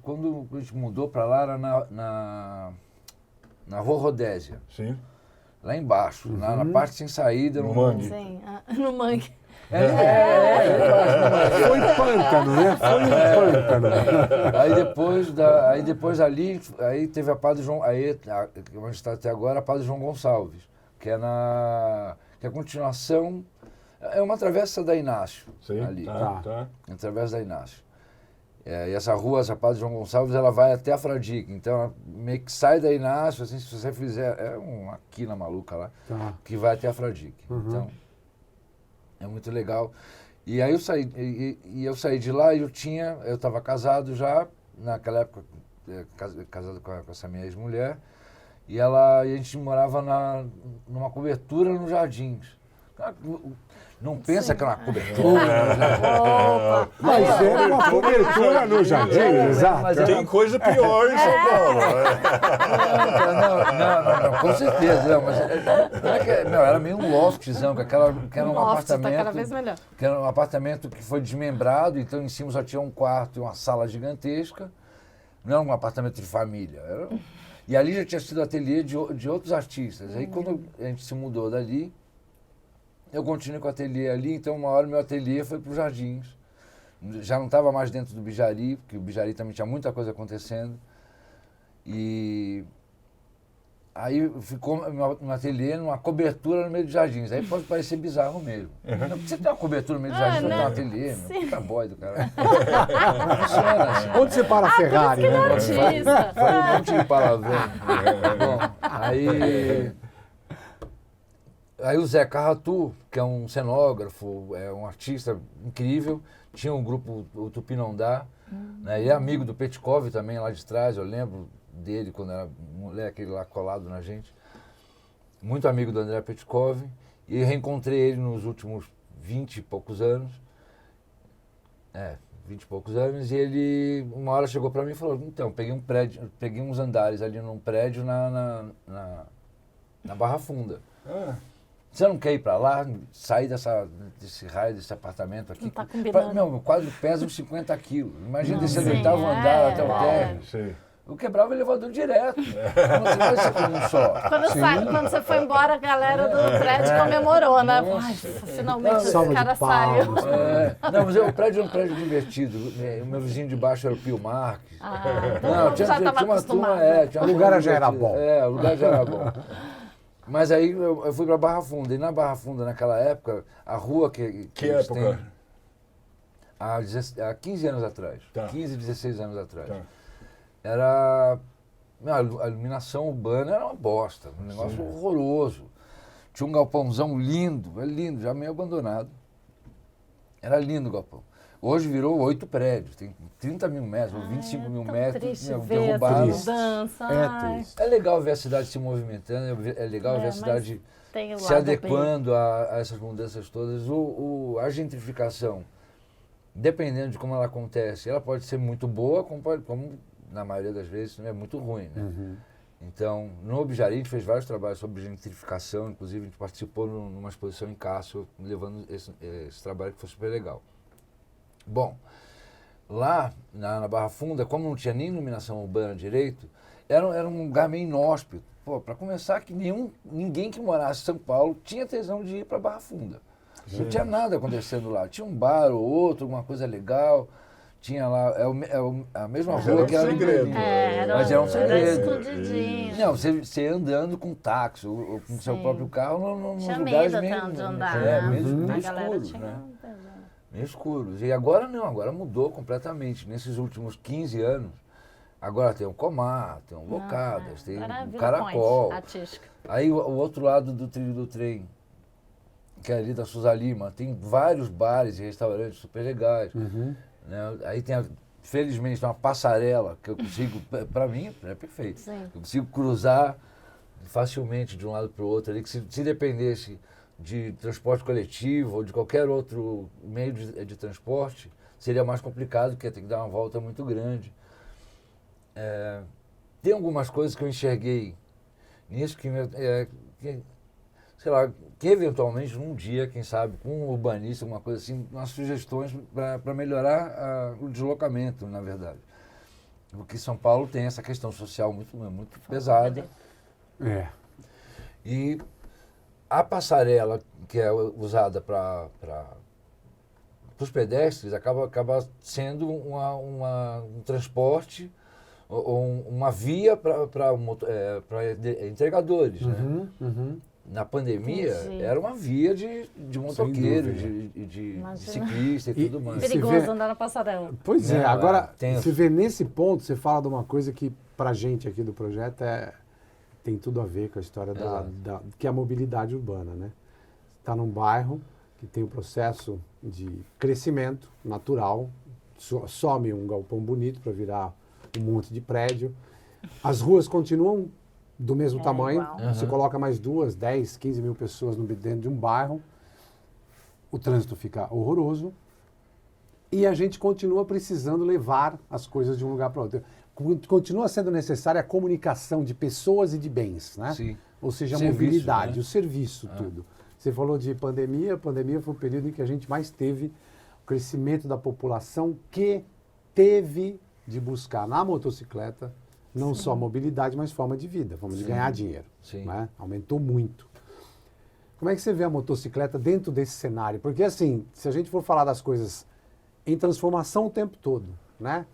quando a gente mudou para lá, era na Rua Rodésia. Sim. Lá embaixo, na parte sem saída. No mangue. Sim, no mangue. Foi pântano, né? Foi pântano. Aí depois ali, aí teve a Padre João, onde está até agora, a Padre João Gonçalves, que é a continuação, é uma travessa da Inácio. Sim, ali. tá. Uma travessa da Inácio. E essa rua, essa Padre João Gonçalves, ela vai até a Fradique. Então, ela meio que sai da Inácio, assim, se você fizer, é uma quina maluca lá, que vai até a Fradique. Então, é muito legal. E aí eu saí de lá e eu estava casado já, naquela época, casado com essa minha ex-mulher, e a gente morava numa cobertura nos Jardins. Não pensa que é uma cobertura. Opa! Mas era uma cobertura no jardim, exato. mas Tem coisa pior em São Paulo. Não, com certeza. Não, mas era meio um loftzão, que era um Loft tá apartamento. cada vez melhor. Que era um apartamento que foi desmembrado, então em cima só tinha um quarto e uma sala gigantesca. Não era um apartamento de família. E ali já tinha sido ateliê de outros artistas. Aí quando a gente se mudou dali, eu continuei com o ateliê ali, então uma hora meu ateliê foi para os Jardins. Já não estava mais dentro do Bijari, porque o Bijari também tinha muita coisa acontecendo. E aí ficou meu ateliê numa cobertura no meio dos Jardins. Aí pode parecer bizarro mesmo. Não, você tem uma cobertura no meio dos Jardins, não tem um ateliê, meu. Puta boy do cara. Não funciona assim. Onde você para a Ferrari, né? Artista. Foi um monte de palavrão. Bom, aí o Zé Carratu, que é um cenógrafo, é um artista incrível, tinha um grupo, o Tupi Não Dá, né? Ele é amigo do Petkov também, lá de trás, eu lembro dele quando era moleque, ele lá colado na gente. Muito amigo do André Petkov, e reencontrei ele nos últimos 20 e poucos anos. 20 e poucos anos, e ele uma hora chegou para mim e falou, então, peguei uns andares ali num prédio na Barra Funda. Você não quer ir para lá, sair desse raio, desse apartamento aqui? Não tá combinando. Meu quadro pesa uns 50 quilos. Imagina descer do sim, 8º andar até o térreo. Sim. Eu quebrava o elevador direto. Você vai ser como um só. Quando você foi embora, a galera do prédio comemorou, né? Ai, finalmente esse Salva de cara saiu. palmas. Não, mas o prédio era um prédio divertido. O meu vizinho de baixo era o Pio Marques. Então já estava acostumado. Tinha O uma lugar turma já era divertida. bom. O lugar já era bom. Mas aí eu fui para Barra Funda. E na Barra Funda, naquela época, a rua que eles época? têm... Há 15 anos atrás. Tá. 15, 16 anos atrás. Tá. Era... A iluminação urbana era uma bosta. Um negócio horroroso. Tinha um galpãozão lindo, já meio abandonado. Era lindo o galpão. Hoje virou 8 prédios, tem 30 mil metros, 25 mil metros, derrubaram. Mudança. É legal ver a cidade se movimentando, é legal ver a cidade tem o se lado adequando a essas mudanças todas. A gentrificação, dependendo de como ela acontece, ela pode ser muito boa, como na maioria das vezes é muito ruim, né? Então, no Bijari a gente fez vários trabalhos sobre gentrificação, inclusive a gente participou numa exposição em Cássio, levando esse trabalho que foi super legal. Bom, lá na Barra Funda, como não tinha nem iluminação urbana direito, era um lugar meio inóspito. Para começar, que ninguém que morasse em São Paulo tinha tesão de ir para Barra Funda. Não tinha nada acontecendo lá. Tinha um bar ou outro, alguma coisa legal. Tinha lá, a mesma rua que era no Berlim. Mas era um segredo. Escondidinho. Não, você andando com táxi ou com seu próprio carro nos Tinha lugares medo meio, de andar, meio A galera escuros, tinha né? pesado. Meio escuros. E agora não, agora mudou completamente. Nesses últimos 15 anos, agora tem um Comar, tem um Bocadas, tem Agora um vira Caracol. point artística. Aí o outro lado do trilho do trem, que é ali da Souza Lima, tem vários bares e restaurantes super legais. Né? Aí felizmente, tem uma passarela que eu consigo, para mim, é perfeito. Sim. Eu consigo cruzar facilmente de um lado para o outro ali, que se dependesse de transporte coletivo ou de qualquer outro meio de transporte, seria mais complicado, porque ia ter que dar uma volta muito grande. Tem algumas coisas que eu enxerguei nisso que sei lá, que eventualmente um dia, quem sabe, com um urbanista, alguma coisa assim, umas sugestões para melhorar o deslocamento, na verdade. Porque São Paulo tem essa questão social muito pesada. E a passarela que é usada para os pedestres acaba sendo um transporte ou uma via para entregadores, né? Na pandemia, era uma via de motoqueiros, de ciclista e tudo mais. Perigoso andar na passarela. Pois é, Não, agora, tenso. você vê nesse ponto, você fala de uma coisa que pra gente aqui do projeto tem tudo a ver com a história que é a mobilidade urbana, né? Está num bairro que tem um processo de crescimento natural, some um galpão bonito para virar um monte de prédio, as ruas continuam do mesmo tamanho, igual. você coloca mais 2, 10, 15 mil pessoas dentro de um bairro, o trânsito fica horroroso e a gente continua precisando levar as coisas de um lugar para outro. Continua sendo necessária a comunicação de pessoas e de bens, né? Sim. Ou seja, a Serviço, mobilidade, né? o serviço, tudo. Você falou de pandemia, a pandemia foi o período em que a gente mais teve o crescimento da população que teve de buscar na motocicleta não só mobilidade, mas forma de vida, forma de ganhar dinheiro. Sim. Né? Aumentou muito. Como é que você vê a motocicleta dentro desse cenário? Porque, assim, se a gente for falar das coisas em transformação o tempo todo, né?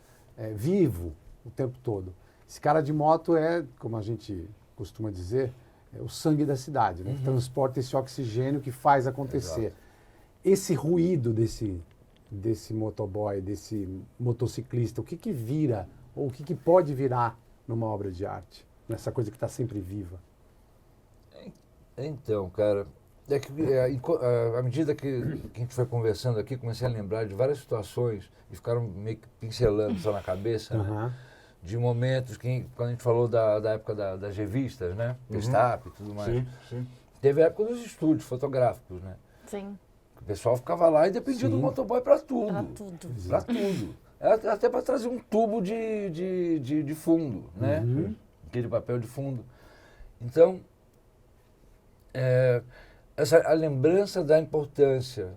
Vivo o tempo todo. Esse cara de moto é, como a gente costuma dizer, o sangue da cidade, né? Que transporta esse oxigênio que faz acontecer. Exato. Esse ruído desse motoboy, desse motociclista, o que vira, ou o que pode virar numa obra de arte? Nessa coisa que está sempre viva. Então, cara, é que à medida que a gente foi conversando aqui, comecei a lembrar de várias situações e ficaram meio que pincelando só na cabeça, né? De momentos que, quando a gente falou da época das revistas, né? Gestapo e tudo mais. Sim, sim. Teve a época dos estúdios fotográficos, né? Sim. O pessoal ficava lá e dependia do motoboy para tudo. Pra tudo. Para tudo. Até para trazer um tubo de fundo, né? Aquele papel de fundo. Então, a lembrança da importância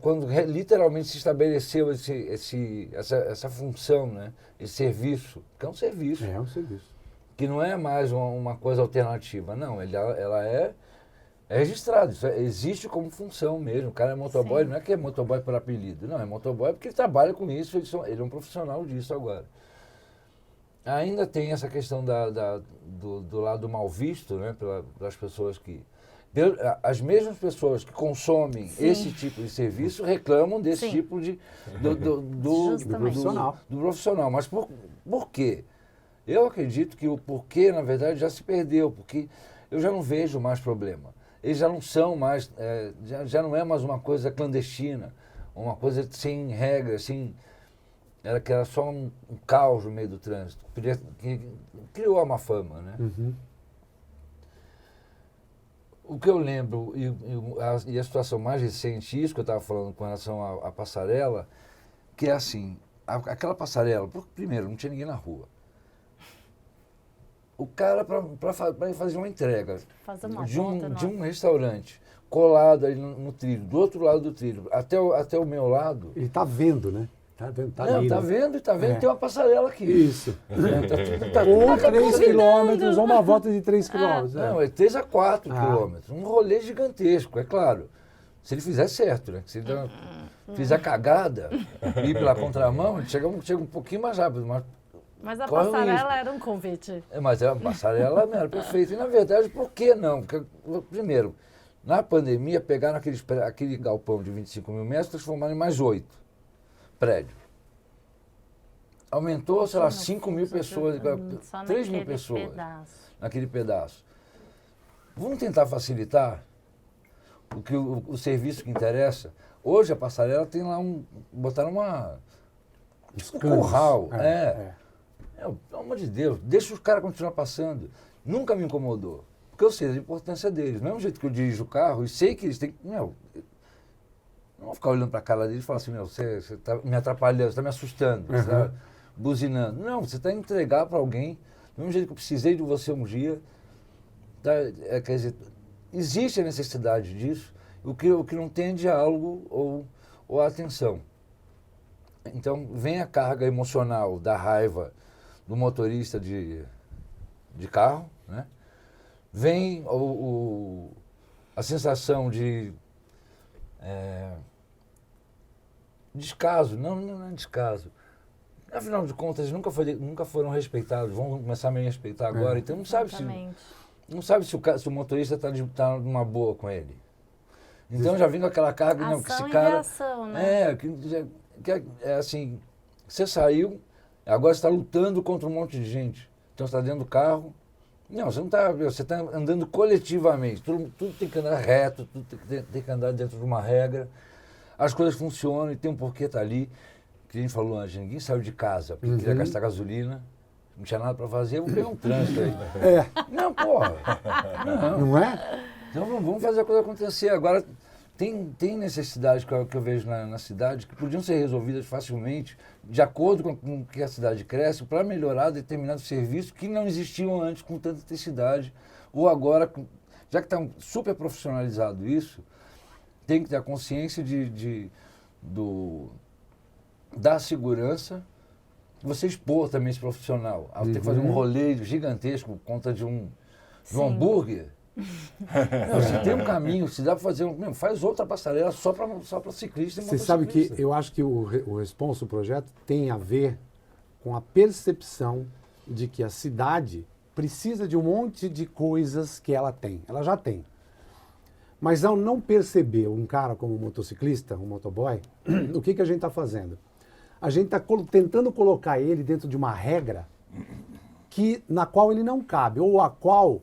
quando literalmente se estabeleceu essa função, né? Esse serviço, que é um serviço. É um serviço. Que não é mais uma coisa alternativa, não. Ela é registrada, isso existe como função mesmo. O cara é motoboy, não é que é motoboy por apelido, não, é motoboy porque ele trabalha com isso, ele é um profissional disso agora. Ainda tem essa questão do lado mal visto, né, pelas pessoas que... As mesmas pessoas que consomem esse tipo de serviço reclamam desse tipo do profissional. Mas por quê? Eu acredito que o porquê, na verdade, já se perdeu, porque eu já não vejo mais problema. Eles já não são mais, já não é mais uma coisa clandestina, uma coisa sem regra, que era só um caos no meio do trânsito, que criou uma fama, né? O que eu lembro, e a situação mais recente, isso que eu estava falando com relação à passarela, que é assim, aquela passarela, primeiro, não tinha ninguém na rua. O cara, para fazer uma entrega de um restaurante colado ali no trilho, do outro lado do trilho, até o meu lado... Ele está vendo, né? Está vendo, está ali. Está vendo, tem uma passarela aqui. Isso. Ou 3 quilômetros, ou uma volta de 3 quilômetros. Não, é 3 a 4 quilômetros. Um rolê gigantesco, é claro. Se ele fizer certo, né? Se ele fizer cagada e ir pela contramão, ele chega um pouquinho mais rápido, mas a passarela era um convite. Mas a passarela era perfeita. E, na verdade, por que não? Porque, primeiro, na pandemia, pegaram aquele galpão de 25 mil metros e transformaram em mais 8 prédios. Aumentou, sei lá, 5 mil pessoas, 3 mil pessoas naquele pedaço. Vamos tentar facilitar o serviço que interessa. Hoje, a passarela tem lá botaram um curral. Pelo amor de Deus, deixa os caras continuar passando. Nunca me incomodou. Porque eu sei da importância deles. Do mesmo jeito que eu dirijo o carro e sei que eles têm que... não vou ficar olhando para a cara deles e falar assim, você está me atrapalhando, você está me assustando, você está buzinando. Não, você está entregar para alguém, do mesmo jeito que eu precisei de você um dia. Quer dizer, existe a necessidade disso, o que não tem é diálogo ou atenção. Então, vem a carga emocional da raiva do motorista de carro, né? Vem a sensação de descaso, não é descaso. Afinal de contas, nunca foram respeitados, vão começar a me respeitar agora, então não sabe se o motorista está numa boa com ele. Então já vem com aquela carga, que esse cara... reação, né? É assim, você saiu, agora você está lutando contra um monte de gente. Então você está dentro do carro. Não, você está andando coletivamente. Tudo tem que andar reto, tudo tem que andar dentro de uma regra. As coisas funcionam e tem um porquê estar ali. Que a gente falou antes, ninguém saiu de casa porque queria gastar gasolina, não tinha nada para fazer, vou pegar um trânsito aí. Não, porra. Não é? Então vamos fazer a coisa acontecer. Agora, tem necessidades que eu vejo na cidade que podiam ser resolvidas facilmente, de acordo com que a cidade cresce, para melhorar determinados serviços que não existiam antes com tanta intensidade. Ou agora, já que está super profissionalizado isso, tem que ter a consciência da segurança, você expor também esse profissional. Ter que fazer um rolê gigantesco por conta de um hambúrguer. Não, se tem um caminho, se dá para fazer faz outra passarela só para ciclista e Você sabe que motociclista. eu acho que o Responsa, o projeto, tem a ver com a percepção de que a cidade precisa de um monte de coisas que ela tem. Ela já tem. Mas ao não perceber um cara como um motociclista, um motoboy, o que a gente está fazendo? A gente está tentando colocar ele dentro de uma regra na qual ele não cabe, ou a qual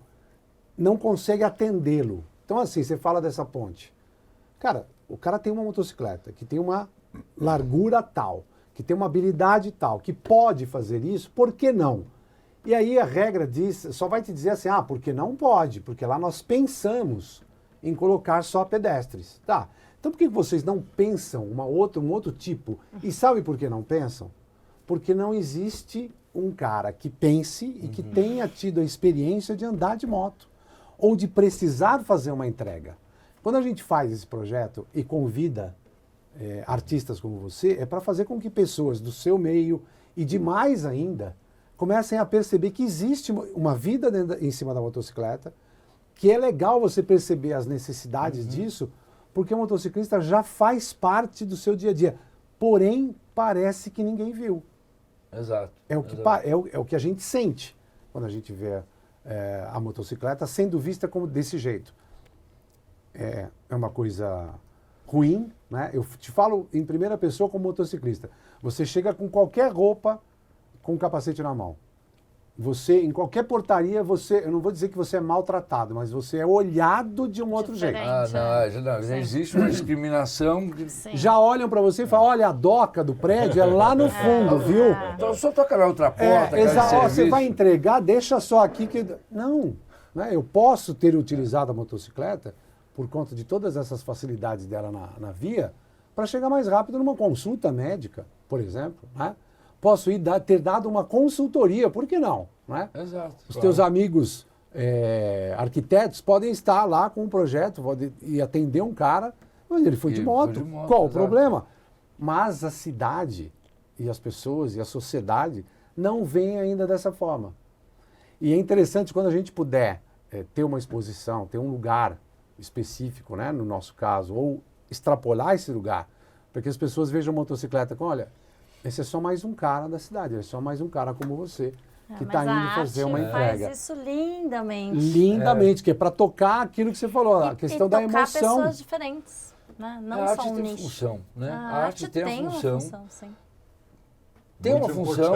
não consegue atendê-lo. Então, assim, você fala dessa ponte. Cara, o cara tem uma motocicleta que tem uma largura tal, que tem uma habilidade tal, que pode fazer isso, por que não? E aí a regra diz, só vai te dizer assim, porque não pode, porque lá nós pensamos em colocar só pedestres. Tá, então por que vocês não pensam um outro tipo? E sabe por que não pensam? Porque não existe um cara que pense e que tenha tido a experiência de andar de moto ou de precisar fazer uma entrega. Quando a gente faz esse projeto e convida artistas como você, é para fazer com que pessoas do seu meio e de mais ainda comecem a perceber que existe uma vida em cima da motocicleta, que é legal você perceber as necessidades disso, porque o motociclista já faz parte do seu dia a dia. Porém, parece que ninguém viu. Exato. É o que a gente sente quando a gente vê a motocicleta sendo vista como desse jeito. É uma coisa ruim, né? Eu te falo em primeira pessoa como motociclista. Você chega com qualquer roupa com um capacete na mão. Você, em qualquer portaria, eu não vou dizer que você é maltratado, mas você é olhado de um outro jeito. Já existe uma discriminação. Já olham para você e falam, olha, a doca do prédio é lá no fundo, viu? Então só toca na outra porta. Você vai entregar, deixa só aqui que... Não, né? Eu posso ter utilizado a motocicleta por conta de todas essas facilidades dela na via para chegar mais rápido numa consulta médica, por exemplo, né? Posso ter dado uma consultoria, por que não? Né? Exato. Os teus amigos arquitetos podem estar lá com um projeto e atender um cara, mas ele foi de moto. Qual o problema? Mas a cidade e as pessoas e a sociedade não veem ainda dessa forma. E é interessante quando a gente puder ter uma exposição, ter um lugar específico, né, no nosso caso, ou extrapolar esse lugar, para que as pessoas vejam a motocicleta com, olha, esse é só mais um cara da cidade, é só mais um cara como você que está indo fazer uma entrega. Faz isso lindamente. Lindamente, que é para tocar aquilo que você falou, a questão da emoção. E tocar pessoas diferentes, né? Não a só arte um tem nicho. Função, né? A arte tem uma função. Sim. Tem uma função,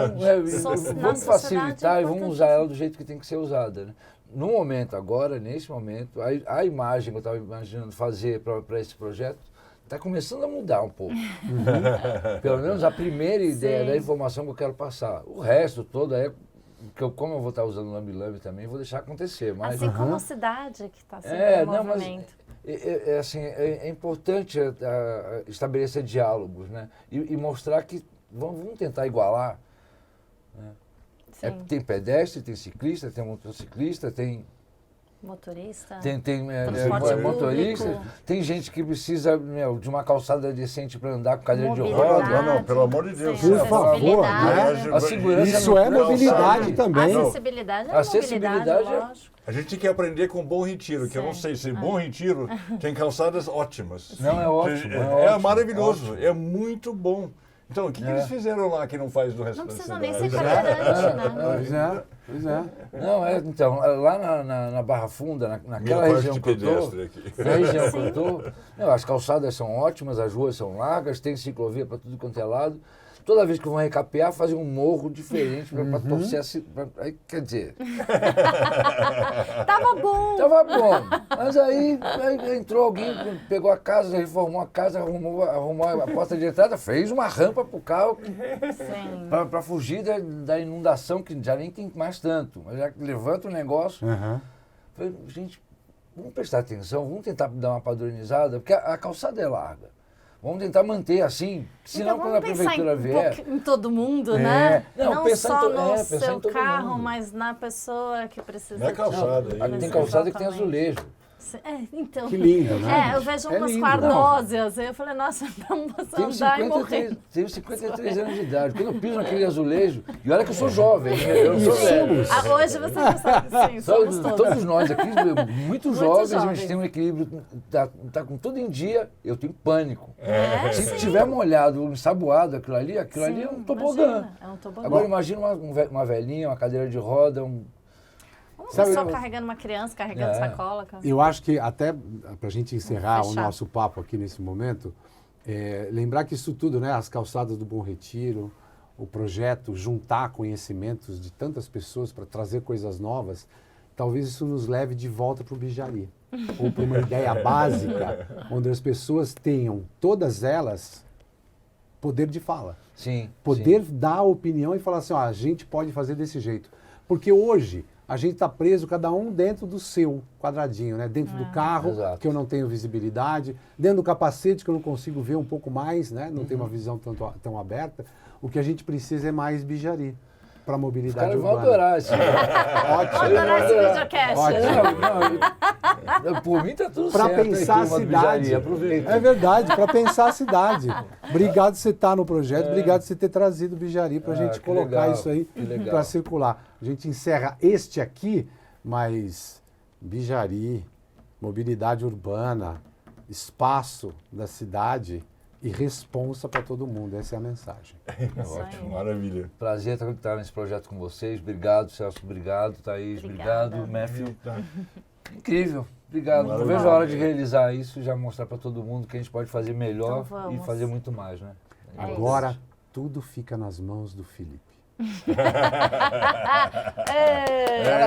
vamos facilitar e vamos usar ela do jeito que tem que ser usada. Né? No momento agora, nesse momento, a imagem que eu estava imaginando fazer para esse projeto está começando a mudar um pouco. Pelo menos a primeira ideia da informação que eu quero passar. O resto todo como eu vou estar usando o Lambi também, vou deixar acontecer. Mas, assim como a cidade que está sempre em movimento. É importante estabelecer diálogos, né? E mostrar que vamos tentar igualar. Né? Tem pedestre, tem ciclista, tem motociclista, tem motorista, tem motorista, tem gente que precisa de uma calçada decente para andar com cadeira de roda. Não, pelo amor de Deus. Por favor, né? A segurança isso é mobilidade também. A acessibilidade é lógico. A gente tem que aprender com Bom Retiro, que eu não sei se Bom Retiro tem calçadas ótimas. Não, é ótimo. É maravilhoso, é muito bom. Então, o que eles fizeram lá que não faz do resto não da precisa cidade? nem ser cadeirante, né? Pois é. Não, então, lá na Barra Funda, naquela região que eu estou, as calçadas são ótimas, as ruas são largas, tem ciclovia para tudo quanto é lado. Toda vez que vão recapear, fazem um morro diferente para torcer quer dizer... Tava bom! Mas aí entrou alguém, pegou a casa, reformou a casa, arrumou a porta de entrada, fez uma rampa para o carro para fugir da inundação, que já nem tem mais tanto. Mas já levanta o negócio. Falei, gente, vamos prestar atenção, vamos tentar dar uma padronizada, porque a calçada é larga. Vamos tentar manter assim, senão então, quando a prefeitura vier... em todo mundo, né? Não, só no pensar seu em todo carro, mundo. mas na pessoa que precisa... Na calçada. Não, tem calçada que tem azulejo. Então, Que lindo, né? eu vejo É umas lindo. quardósias. Eu falei, nossa, não posso andar e morrer. Tenho 53 anos de idade. Quando eu piso naquele azulejo, e olha que eu sou jovem, eu não sou velho. Hoje você não sabe, sim, somos todos. Todos nós aqui, muito jovens, a gente tem um equilíbrio, tá com tudo em dia, eu tenho pânico. Se tiver molhado, ensaboado aquilo ali é um tobogã. Imagina, é um tobogã. Agora imagina uma velhinha, uma cadeira de roda, Uma pessoa carregando uma criança, carregando sacola. Eu acho que até para a gente encerrar o Fechar. nosso papo aqui nesse momento, lembrar que isso tudo, né, as calçadas do Bom Retiro, o projeto juntar conhecimentos de tantas pessoas para trazer coisas novas, talvez isso nos leve de volta para o Bijari. Ou para uma ideia básica, onde as pessoas tenham, todas elas, poder de fala. sim. Poder dar opinião e falar assim, ó, a gente pode fazer desse jeito. Porque hoje a gente está preso, cada um dentro do seu quadradinho, né? Dentro do carro, Exato. que eu não tenho visibilidade, dentro do capacete, que eu não consigo ver um pouco mais, né? Não tenho uma visão tão aberta. O que a gente precisa é mais Bijari para a Os mobilidade caras vão urbana. adorar isso. Ótimo. Adorar esse videocast. Por mim tá tudo Para certo. pensar a turma do cidade. Bijari, aproveita. É verdade, para pensar a cidade. Obrigado por você estar no projeto, obrigado por você ter trazido o Bijari para a gente que colocar legal, isso aí que legal. para circular. A gente encerra este aqui, mas Bijari, mobilidade urbana, espaço da cidade e responsa para todo mundo. Essa é a mensagem. Ótimo, maravilha. Prazer estar nesse projeto com vocês. Obrigado, Celso. Obrigado, Thaís. Obrigada. Obrigado, Matthew. Incrível. Obrigado. Muito Não vejo bom. a hora de realizar isso e já mostrar para todo mundo que a gente pode fazer melhor Então vamos. e fazer muito mais, né? É isso. Agora, tudo fica nas mãos do Felipe. Tá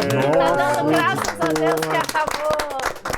dando graças a Deus que acabou.